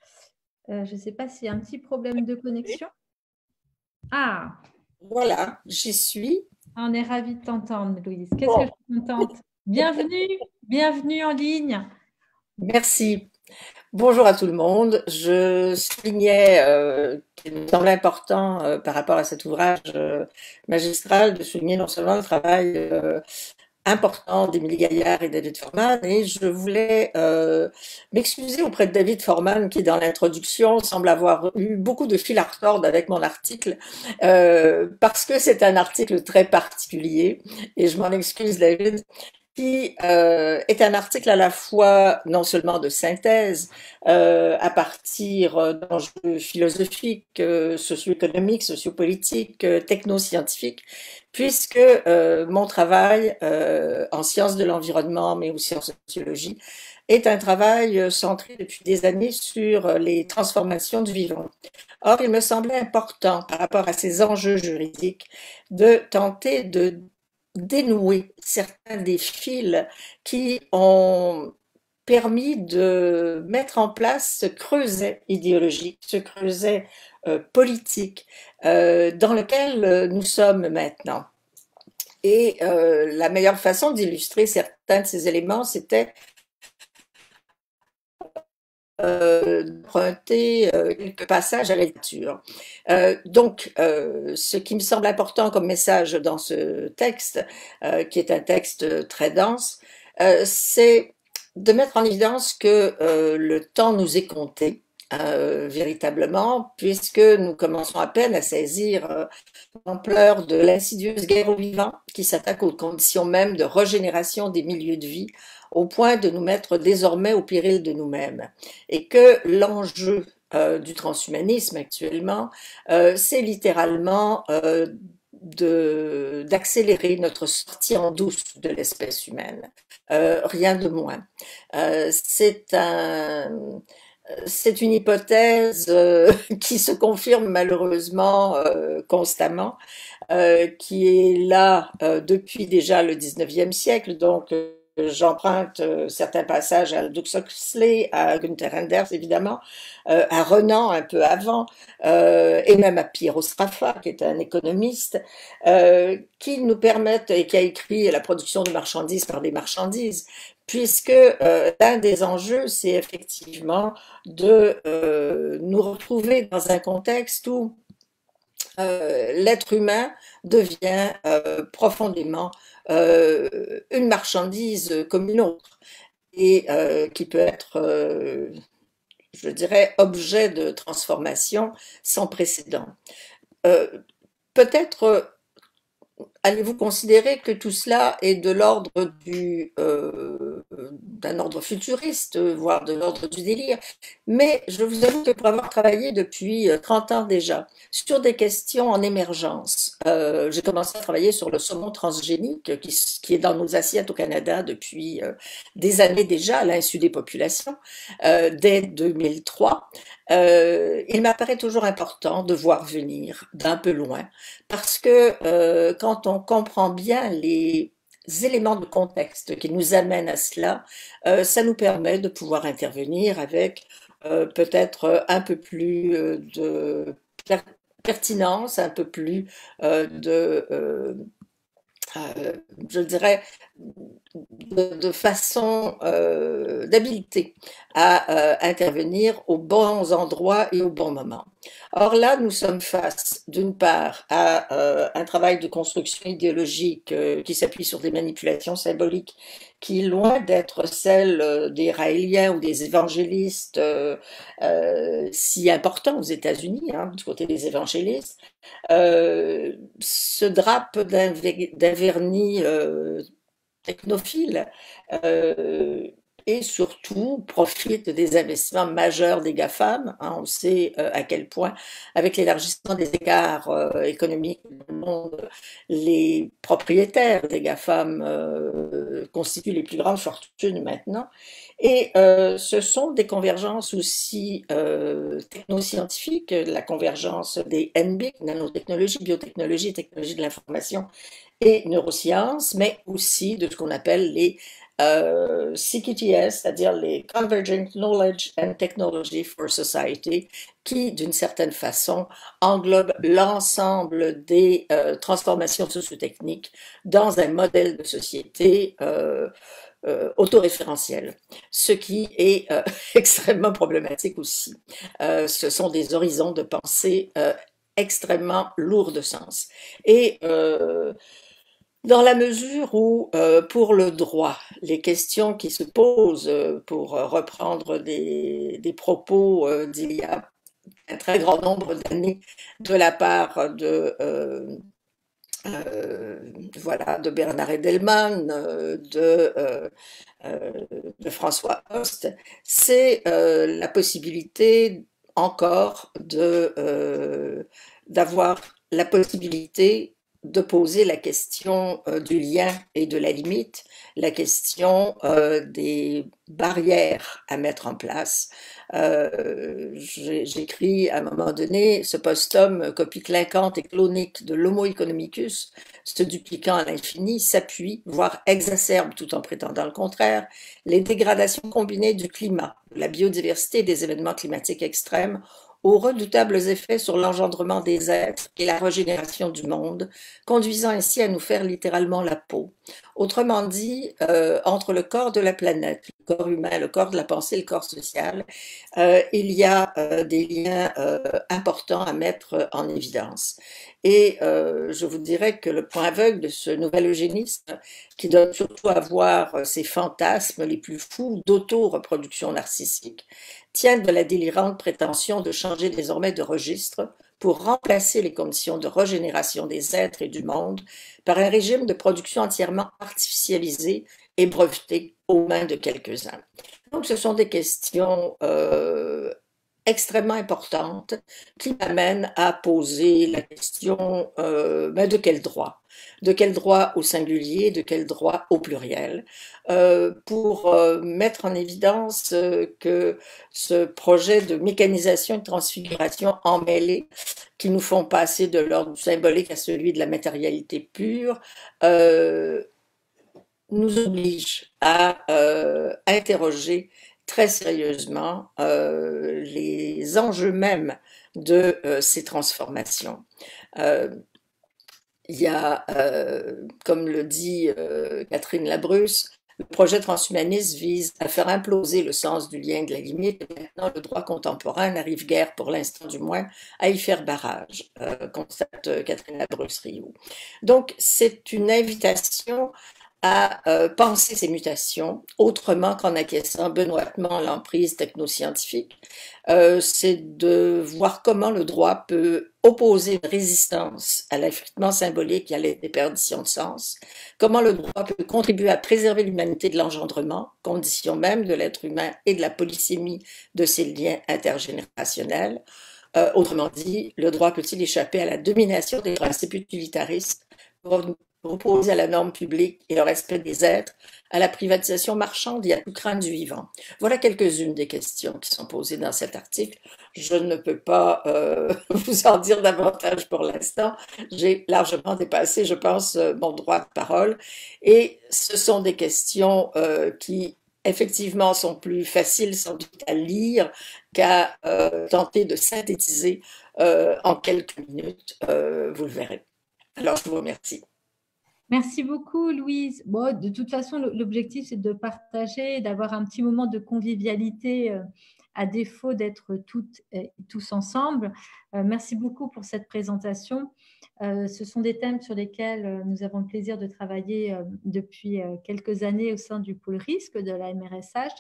Je ne sais pas s'il y a un petit problème de connexion. Ah! Voilà, j'y suis. On est ravis de t'entendre, Louise. Qu'est-ce que je suis contente. Bienvenue en ligne. Merci. Bonjour à tout le monde. Je soulignais qu'il me semblait important par rapport à cet ouvrage magistral de souligner non seulement le travail important d'Émilie Gaillard et David Forman, et je voulais m'excuser auprès de David Forman qui, dans l'introduction, semble avoir eu beaucoup de fil à retordre avec mon article, parce que c'est un article très particulier, et je m'en excuse, David, qui est un article à la fois non seulement de synthèse à partir d'enjeux philosophiques, socio-économiques, sociopolitiques, technoscientifiques, puisque mon travail en sciences de l'environnement, mais aussi en sociologie, est un travail centré depuis des années sur les transformations du vivant. Or, il me semblait important, par rapport à ces enjeux juridiques, de tenter de dénouer certains des fils qui ont permis de mettre en place ce creuset idéologique, ce creuset politique dans lequel nous sommes maintenant. Et la meilleure façon d'illustrer certains de ces éléments, c'était d'emprunter quelques passages à la lecture. Donc, ce qui me semble important comme message dans ce texte, qui est un texte très dense, c'est de mettre en évidence que le temps nous est compté, véritablement, puisque nous commençons à peine à saisir l'ampleur de l'insidieuse guerre aux vivants qui s'attaque aux conditions même de régénération des milieux de vie, au point de nous mettre désormais au péril de nous-mêmes. Et que l'enjeu du transhumanisme actuellement, c'est littéralement d'accélérer notre sortie en douce de l'espèce humaine. Rien de moins. C'est une hypothèse qui se confirme malheureusement constamment, qui est là depuis déjà le 19e siècle, donc j'emprunte certains passages à Aldous Huxley, à Günther Anders évidemment, à Renan un peu avant, et même à Piero Sraffa, qui est un économiste, qui nous permettent, et qui a écrit La production de marchandises par des marchandises, puisque l'un des enjeux, c'est effectivement de nous retrouver dans un contexte où l'être humain devient profondément une marchandise comme une autre, et qui peut être, je dirais, objet de transformation sans précédent. Peut-être allez-vous considérer que tout cela est de l'ordre d'un ordre futuriste, voire de l'ordre du délire, mais je vous avoue que pour avoir travaillé depuis 30 ans déjà sur des questions en émergence, j'ai commencé à travailler sur le saumon transgénique qui est dans nos assiettes au Canada depuis des années déjà, à l'insu des populations, dès 2003. Il m'apparaît toujours important de voir venir d'un peu loin, parce que quand on comprend bien les éléments de contexte qui nous amènent à cela, ça nous permet de pouvoir intervenir avec peut-être un peu plus de pertinence, un peu plus je dirais, de façon d'habilité à intervenir aux bons endroits et au bon moment. Or là, nous sommes face, d'une part, à un travail de construction idéologique qui s'appuie sur des manipulations symboliques qui, loin d'être celles des raéliens ou des évangélistes si importants aux États-Unis, hein, du côté des évangélistes, se drapent d'un vernis technophile et surtout profite des investissements majeurs des GAFAM. Hein, on sait à quel point, avec l'élargissement des écarts économiques dans le monde, les propriétaires des GAFAM constituent les plus grandes fortunes maintenant. Et ce sont des convergences aussi technoscientifiques, la convergence des NBIC, nanotechnologie, biotechnologie, technologie de l'information et neurosciences, mais aussi de ce qu'on appelle les CQTS, c'est-à-dire les Convergent Knowledge and Technology for Society, qui, d'une certaine façon, englobent l'ensemble des transformations sociotechniques dans un modèle de société autoréférentiel, ce qui est extrêmement problématique aussi. Ce sont des horizons de pensée extrêmement lourds de sens. Et Dans la mesure où, pour le droit, les questions qui se posent, pour reprendre des propos d'il y a un très grand nombre d'années de la part voilà, de Bernard Edelman, de François Host, c'est la possibilité encore d'avoir la possibilité de poser la question du lien et de la limite, la question des barrières à mettre en place. J'écris à un moment donné ce post-homme, copie clinquante et clonique de l'Homo economicus, se dupliquant à l'infini, s'appuie, voire exacerbe tout en prétendant le contraire, les dégradations combinées du climat, de la biodiversité et des événements climatiques extrêmes aux redoutables effets sur l'engendrement des êtres et la régénération du monde, conduisant ainsi à nous faire littéralement la peau. Autrement dit, entre le corps de la planète, le corps humain, le corps de la pensée, le corps social, il y a des liens importants à mettre en évidence. Et je vous dirais que le point aveugle de ce nouvel eugénisme, qui donne surtout à voir ces fantasmes les plus fous d'auto-reproduction narcissique, tient de la délirante prétention de changer désormais de registre pour remplacer les conditions de régénération des êtres et du monde par un régime de production entièrement artificialisé et breveté aux mains de quelques-uns. Donc ce sont des questions extrêmement importante qui m'amène à poser la question de quel droit? De quel droit au singulier, de quel droit au pluriel, pour mettre en évidence que ce projet de mécanisation et de transfiguration emmêlée qui nous font passer de l'ordre symbolique à celui de la matérialité pure nous oblige à interroger très sérieusement les enjeux mêmes de ces transformations. Il y a, comme le dit Catherine Labrusse, le projet transhumaniste vise à faire imploser le sens du lien et de la limite. Et maintenant, le droit contemporain n'arrive guère, pour l'instant du moins, à y faire barrage, constate Catherine Labrusse-Rioux. Donc, c'est une invitation à penser ces mutations autrement qu'en acquiesçant benoîtement à l'emprise technoscientifique. C'est de voir comment le droit peut opposer une résistance à l'effritement symbolique et à la déperdition de sens, comment le droit peut contribuer à préserver l'humanité de l'engendrement, condition même de l'être humain et de la polysémie de ses liens intergénérationnels. Autrement dit, le droit peut-il échapper à la domination des principes utilitaristes pour opposer à la norme publique et au respect des êtres, à la privatisation marchande et à tout crainte du vivant? Voilà quelques-unes des questions qui sont posées dans cet article. Je ne peux pas vous en dire davantage pour l'instant. J'ai largement dépassé, je pense, mon droit de parole. Et ce sont des questions qui, effectivement, sont plus faciles sans doute à lire qu'à tenter de synthétiser en quelques minutes. Vous le verrez. Alors, je vous remercie. Merci beaucoup, Louise. Bon, de toute façon, l'objectif, c'est de partager, d'avoir un petit moment de convivialité à défaut d'être toutes et tous ensemble. Merci beaucoup pour cette présentation. Ce sont des thèmes sur lesquels nous avons le plaisir de travailler depuis quelques années au sein du pôle risque de la MRSH.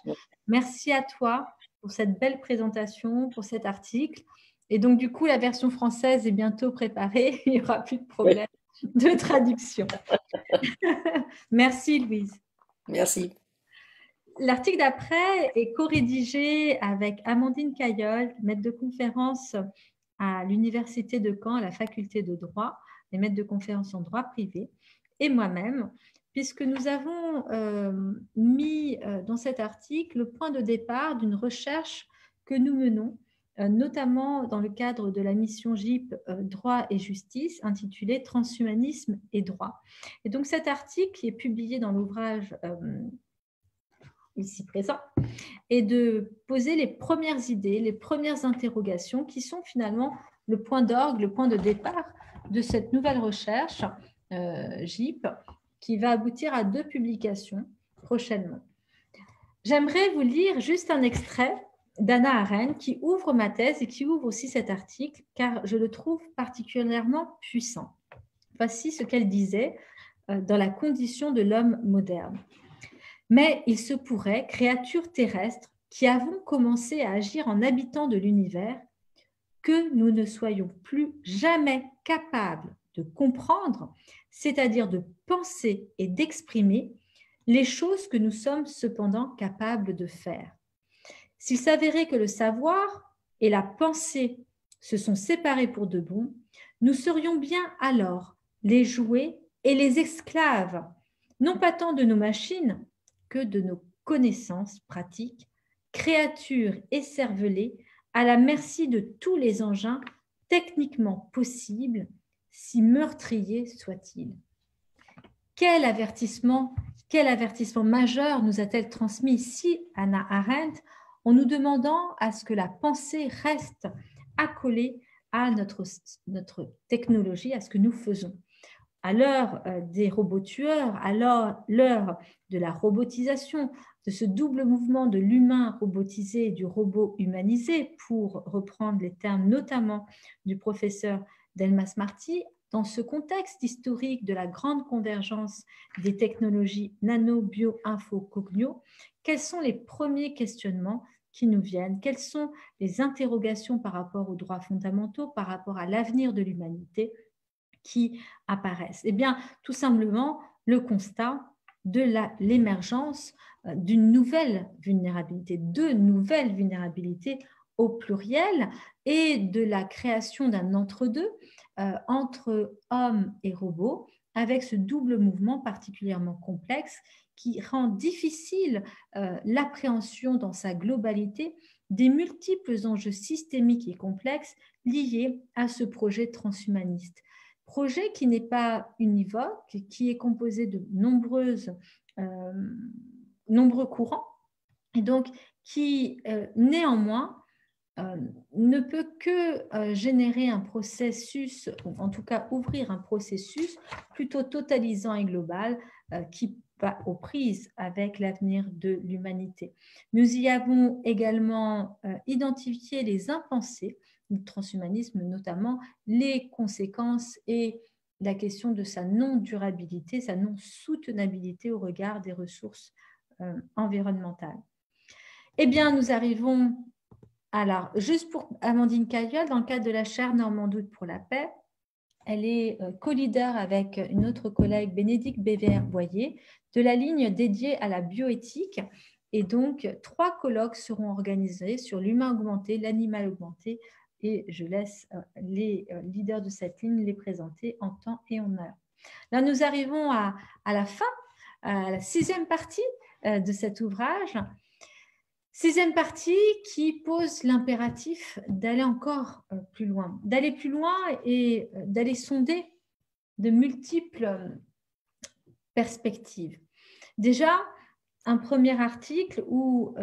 Merci à toi pour cette belle présentation, pour cet article. Et donc, du coup, la version française est bientôt préparée. Il n'y aura plus de problème de traduction. Merci, Louise. Merci. L'article d'après est co-rédigé avec Amandine Caillol, maître de conférence à l'Université de Caen, à la faculté de droit, et maître de conférence en droit privé, et moi-même, puisque nous avons mis dans cet article le point de départ d'une recherche que nous menons, notamment dans le cadre de la mission GIP Droit et Justice, intitulée Transhumanisme et droit. Et donc cet article, qui est publié dans l'ouvrage ici présent, est de poser les premières idées, les premières interrogations qui sont finalement le point d'orgue, le point de départ de cette nouvelle recherche GIP, qui va aboutir à 2 publications prochainement. J'aimerais vous lire juste un extrait d'Hannah Arendt qui ouvre ma thèse et qui ouvre aussi cet article, car je le trouve particulièrement puissant. Voici ce qu'elle disait dans la condition de l'homme moderne. Mais il se pourrait, créatures terrestres qui avons commencé à agir en habitants de l'univers, que nous ne soyons plus jamais capables de comprendre, c'est-à-dire de penser et d'exprimer les choses que nous sommes cependant capables de faire. S'il s'avérait que le savoir et la pensée se sont séparés pour de bon, nous serions bien alors les jouets et les esclaves, non pas tant de nos machines que de nos connaissances pratiques, créatures écervelées à la merci de tous les engins techniquement possibles, si meurtriers soient-ils. Quel avertissement majeur nous a-t-elle transmis ici Hannah Arendt en nous demandant à ce que la pensée reste accolée à notre technologie, à ce que nous faisons. À l'heure des robots tueurs, à l'heure de la robotisation, de ce double mouvement de l'humain robotisé et du robot humanisé, pour reprendre les termes notamment du professeur Delmas Marty, dans ce contexte historique de la grande convergence des technologies nano, bio, info, cogno, quels sont les premiers questionnements qui nous viennent? Quelles sont les interrogations par rapport aux droits fondamentaux, par rapport à l'avenir de l'humanité qui apparaissent? Eh bien, tout simplement, le constat de l'émergence d'une nouvelle vulnérabilité, de nouvelles vulnérabilités au pluriel, et de la création d'un entre-deux entre hommes et robots, avec ce double mouvement particulièrement complexe qui rend difficile l'appréhension dans sa globalité des multiples enjeux systémiques et complexes liés à ce projet transhumaniste. Projet qui n'est pas univoque, qui est composé de nombreux courants, et donc qui néanmoins ne peut que générer un processus, ou en tout cas ouvrir un processus plutôt totalisant et global qui va aux prises avec l'avenir de l'humanité. Nous y avons également identifié les impensés du transhumanisme, notamment les conséquences et la question de sa non-durabilité, sa non-soutenabilité au regard des ressources environnementales. Eh bien, nous arrivons, alors, juste pour Amandine Cayol, dans le cadre de la chaire Normandie pour la paix, elle est co-leader avec une autre collègue, Bénédicte Bévert-Boyer, de la ligne dédiée à la bioéthique. Et donc, 3 colloques seront organisés sur l'humain augmenté, l'animal augmenté, et je laisse les leaders de cette ligne les présenter en temps et en heure. Là, nous arrivons à la fin, à la 6e partie de cet ouvrage. 6e partie qui pose l'impératif d'aller encore plus loin, et d'aller sonder de multiples perspectives. Déjà, un premier article où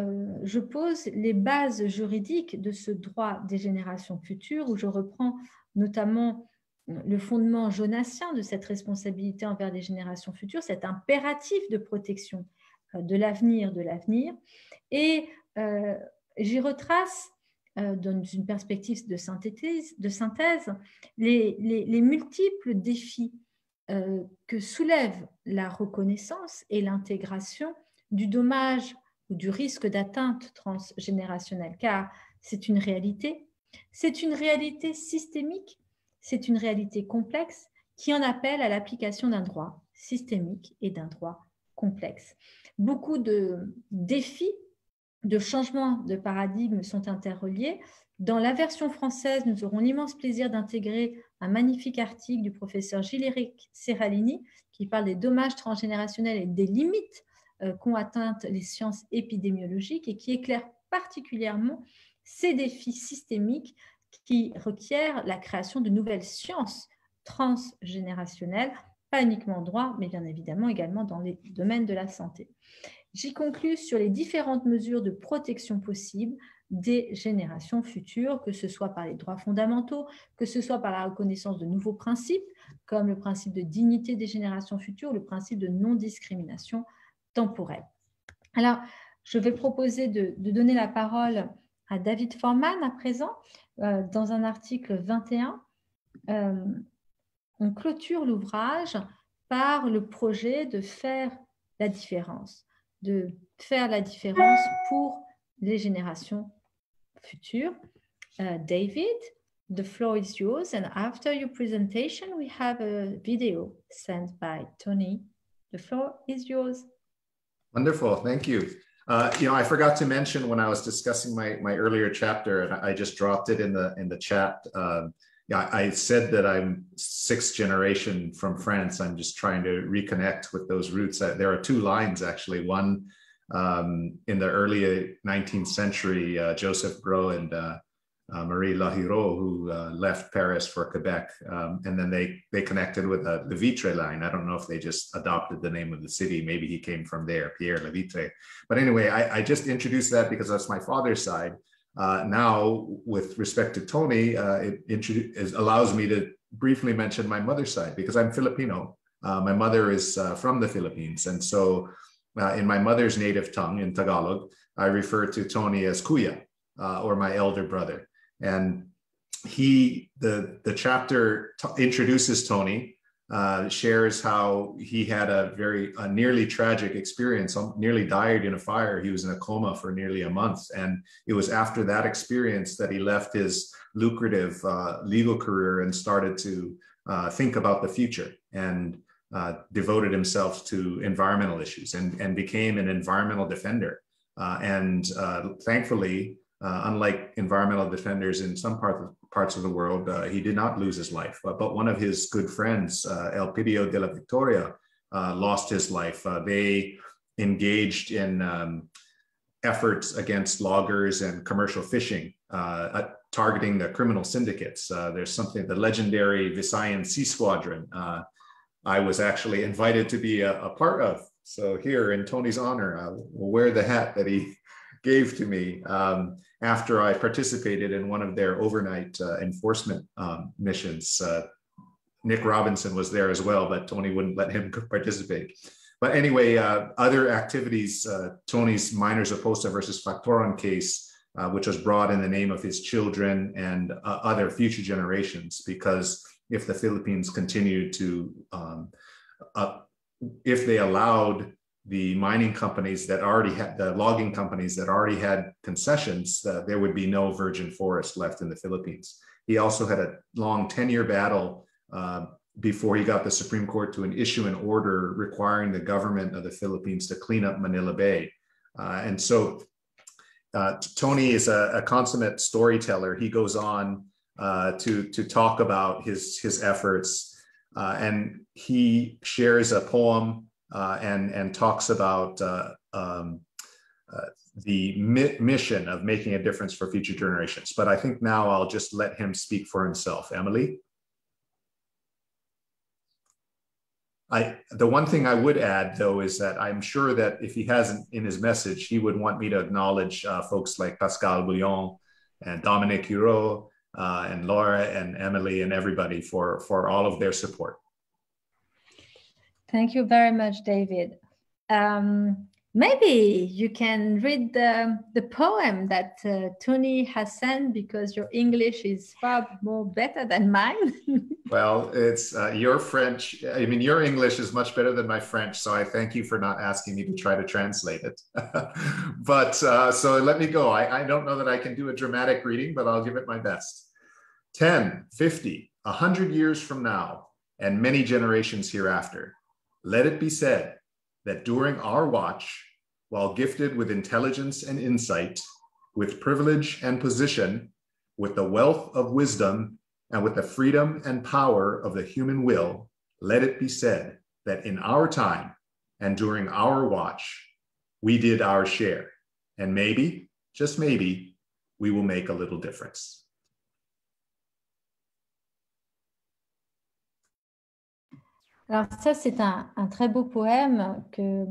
je pose les bases juridiques de ce droit des générations futures, où je reprends notamment le fondement jonassien de cette responsabilité envers les générations futures, cet impératif de protection de l'avenir, et j'y retrace dans une perspective de synthèse les multiples défis que soulève la reconnaissance et l'intégration du dommage ou du risque d'atteinte transgénérationnelle, car c'est une réalité systémique, c'est une réalité complexe qui en appelle à l'application d'un droit systémique et d'un droit complexe. Beaucoup de défis, de changements de paradigme sont interreliés. Dans la version française, nous aurons l'immense plaisir d'intégrer un magnifique article du professeur Gilles-Éric Serralini qui parle des dommages transgénérationnels et des limites qu'ont atteintes les sciences épidémiologiques et qui éclaire particulièrement ces défis systémiques qui requièrent la création de nouvelles sciences transgénérationnelles, pas uniquement en droit, mais bien évidemment également dans les domaines de la santé. J'y conclus sur les différentes mesures de protection possibles des générations futures, que ce soit par les droits fondamentaux, que ce soit par la reconnaissance de nouveaux principes, comme le principe de dignité des générations futures, le principe de non-discrimination temporelle. Alors, je vais proposer de donner la parole à David Forman à présent, dans un article 21. On clôture l'ouvrage par le projet de faire la différence pour les générations futures. David, the floor is yours, and after your presentation, we have a video sent by Tony. The floor is yours. Wonderful, thank you. I forgot to mention when I was discussing my earlier chapter, and I just dropped it in the chat. I said that I'm 6th generation from France. I'm just trying to reconnect with those roots. There are 2 lines actually. One in the early 19th century, Joseph Bro and Marie Lahiro, who left Paris for Quebec, and then they connected with the Vitre line. I don't know if they just adopted the name of the city. Maybe he came from there, Pierre Levitre. But anyway, I just introduced that because that's my father's side. Now, with respect to Tony, it allows me to briefly mention my mother's side because I'm Filipino. My mother is from the Philippines. And so in my mother's native tongue, in Tagalog, I refer to Tony as Kuya, or my elder brother. And the chapter introduces Tony, shares how he had a nearly tragic experience, nearly died in a fire. He was in a coma for nearly a month. And it was after that experience that he left his lucrative legal career and started to think about the future and devoted himself to environmental issues and became an environmental defender. Thankfully, unlike environmental defenders in some parts of the world, he did not lose his life. But one of his good friends, Elpidio de la Victoria, lost his life. They engaged in efforts against loggers and commercial fishing, targeting the criminal syndicates. There's something, the legendary Visayan Sea Squadron, I was actually invited to be a part of. So here, in Tony's honor, I will wear the hat that he gave to me after I participated in one of their overnight enforcement missions. Nick Robinson was there as well, but Tony wouldn't let him participate. But anyway, other activities, Tony's Miners Oposta versus Factoron case, which was brought in the name of his children and other future generations, because if the Philippines continued to, if they allowed the mining companies that already had, the logging companies that already had concessions, there would be no virgin forest left in the Philippines. He also had a long 10-year battle before he got the Supreme Court to issue an order requiring the government of the Philippines to clean up Manila Bay. And so Tony is a consummate storyteller. He goes on to talk about his efforts, and he shares a poem and talks about the mission of making a difference for future generations. But I think now I'll just let him speak for himself. Emily? The one thing I would add, though, is that I'm sure that if he hasn't in his message, he would want me to acknowledge folks like Pascal Bouillon and Dominic Huro and Laura and Emily and everybody for all of their support. Thank you very much, David. Maybe you can read the poem that Tony has sent, because your English is far more better than mine. Well, it's your French. I mean, your English is much better than my French, so I thank you for not asking me to try to translate it. But so let me go. I don't know that I can do a dramatic reading, but I'll give it my best. 10, 50, 100 years from now, and many generations hereafter, let it be said that during our watch, while gifted with intelligence and insight, with privilege and position, with the wealth of wisdom, and with the freedom and power of the human will, let it be said that in our time and during our watch, we did our share. And maybe, just maybe, we will make a little difference. Alors ça, c'est un très beau poème que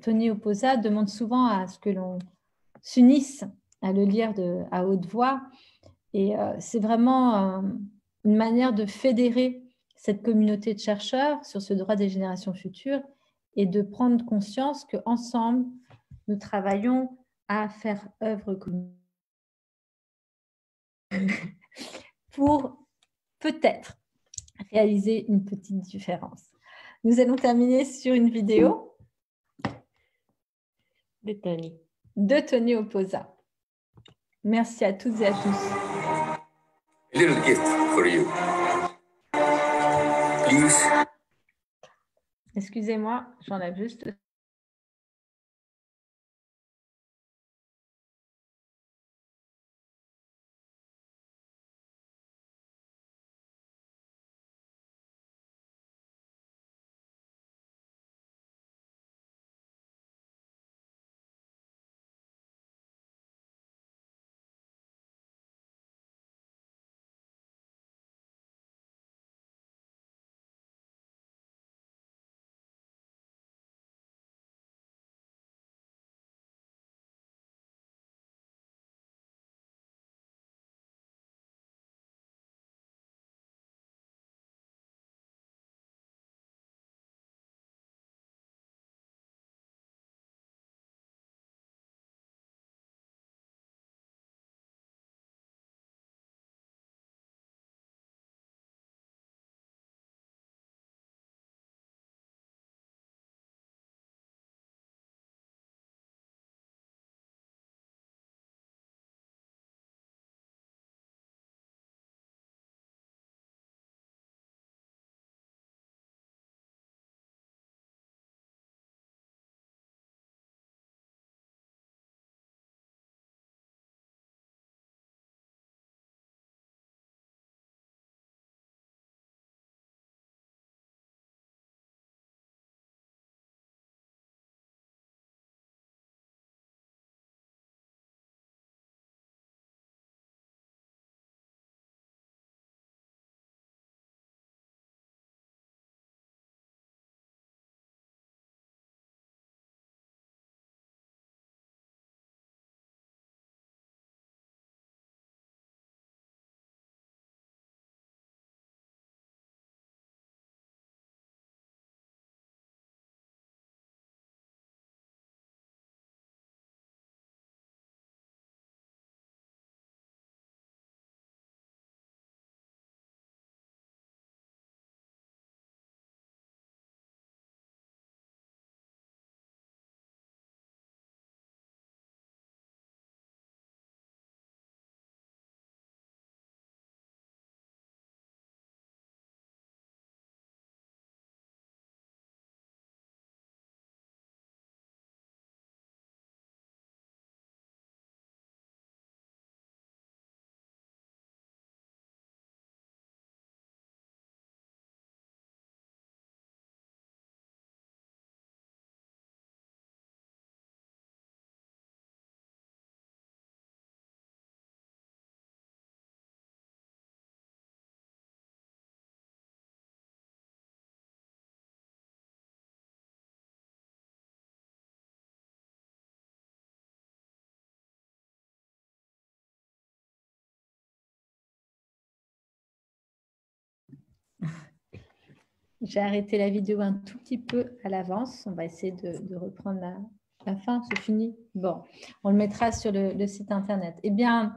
Tony Oposa demande souvent à ce que l'on s'unisse à le lire à haute voix. Et c'est vraiment une manière de fédérer cette communauté de chercheurs sur ce droit des générations futures et de prendre conscience qu'ensemble, nous travaillons à faire œuvre commune pour peut-être réaliser une petite différence. Nous allons terminer sur une vidéo de Tony. De Tony Oposa. Merci à toutes et à tous. A little gift for you. Please. Excusez-moi, j'enlève juste. J'ai arrêté la vidéo un tout petit peu à l'avance. On va essayer de reprendre la fin. C'est fini. Bon, on le mettra sur le site internet. Eh bien,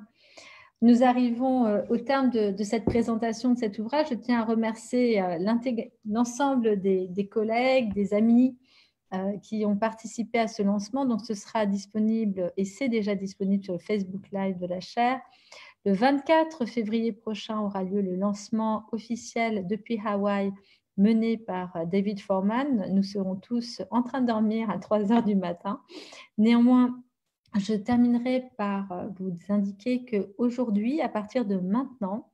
nous arrivons au terme de cette présentation de cet ouvrage. Je tiens à remercier l'ensemble des collègues, des amis qui ont participé à ce lancement. Donc, ce sera disponible et c'est déjà disponible sur le Facebook Live de la chaire. Le 24 février prochain aura lieu le lancement officiel depuis Hawaï mené par David Forman. Nous serons tous en train de dormir à 3 heures du matin. Néanmoins, je terminerai par vous indiquer qu'aujourd'hui, à partir de maintenant,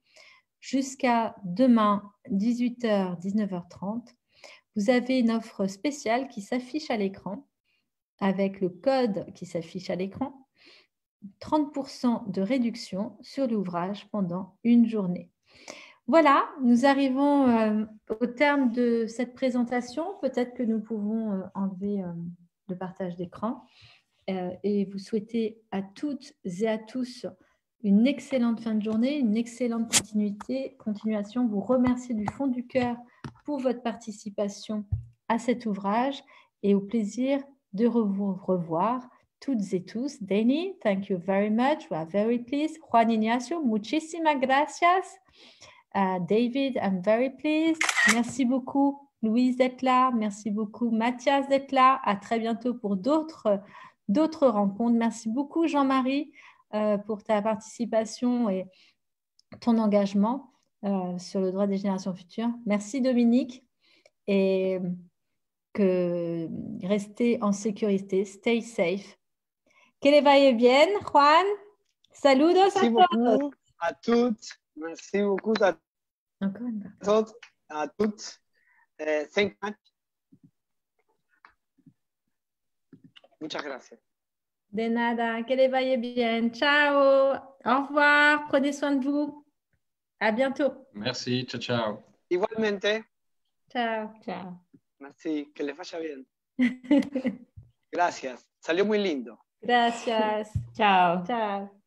jusqu'à demain, 18h, 19h30, vous avez une offre spéciale qui s'affiche à l'écran avec le code qui s'affiche à l'écran, 30% de réduction sur l'ouvrage pendant une journée. Voilà, nous arrivons au terme de cette présentation. Peut-être que nous pouvons enlever le partage d'écran et vous souhaiter à toutes et à tous une excellente fin de journée, une excellente continuation. Vous remercier du fond du cœur pour votre participation à cet ouvrage et au plaisir de vous revoir toutes et tous. Danny, thank you very much. We are very pleased. Juan Ignacio, muchísimas gracias. David, I'm very pleased. Merci beaucoup. Louise d'être là. Merci beaucoup, Mathias d'être là. À très bientôt pour d'autres rencontres. Merci beaucoup, Jean-Marie, pour ta participation et ton engagement sur le droit des générations futures. Merci, Dominique. Et restez en sécurité. Stay safe. Que le vaya bien, Juan. Saludos Merci a beaucoup todos. à toutes. Merci beaucoup à Encore une fois. todos, à toutes. Thank you. Muchas gracias. De nada. Que le vaya bien. Ciao. Au revoir. Prenez soin de vous. À bientôt. Merci, ciao, ciao. Igualmente, Ciao. Ciao. merci, que les vaya bien. Gracias, salió muy lindo. Gracias. Chao. Ciao.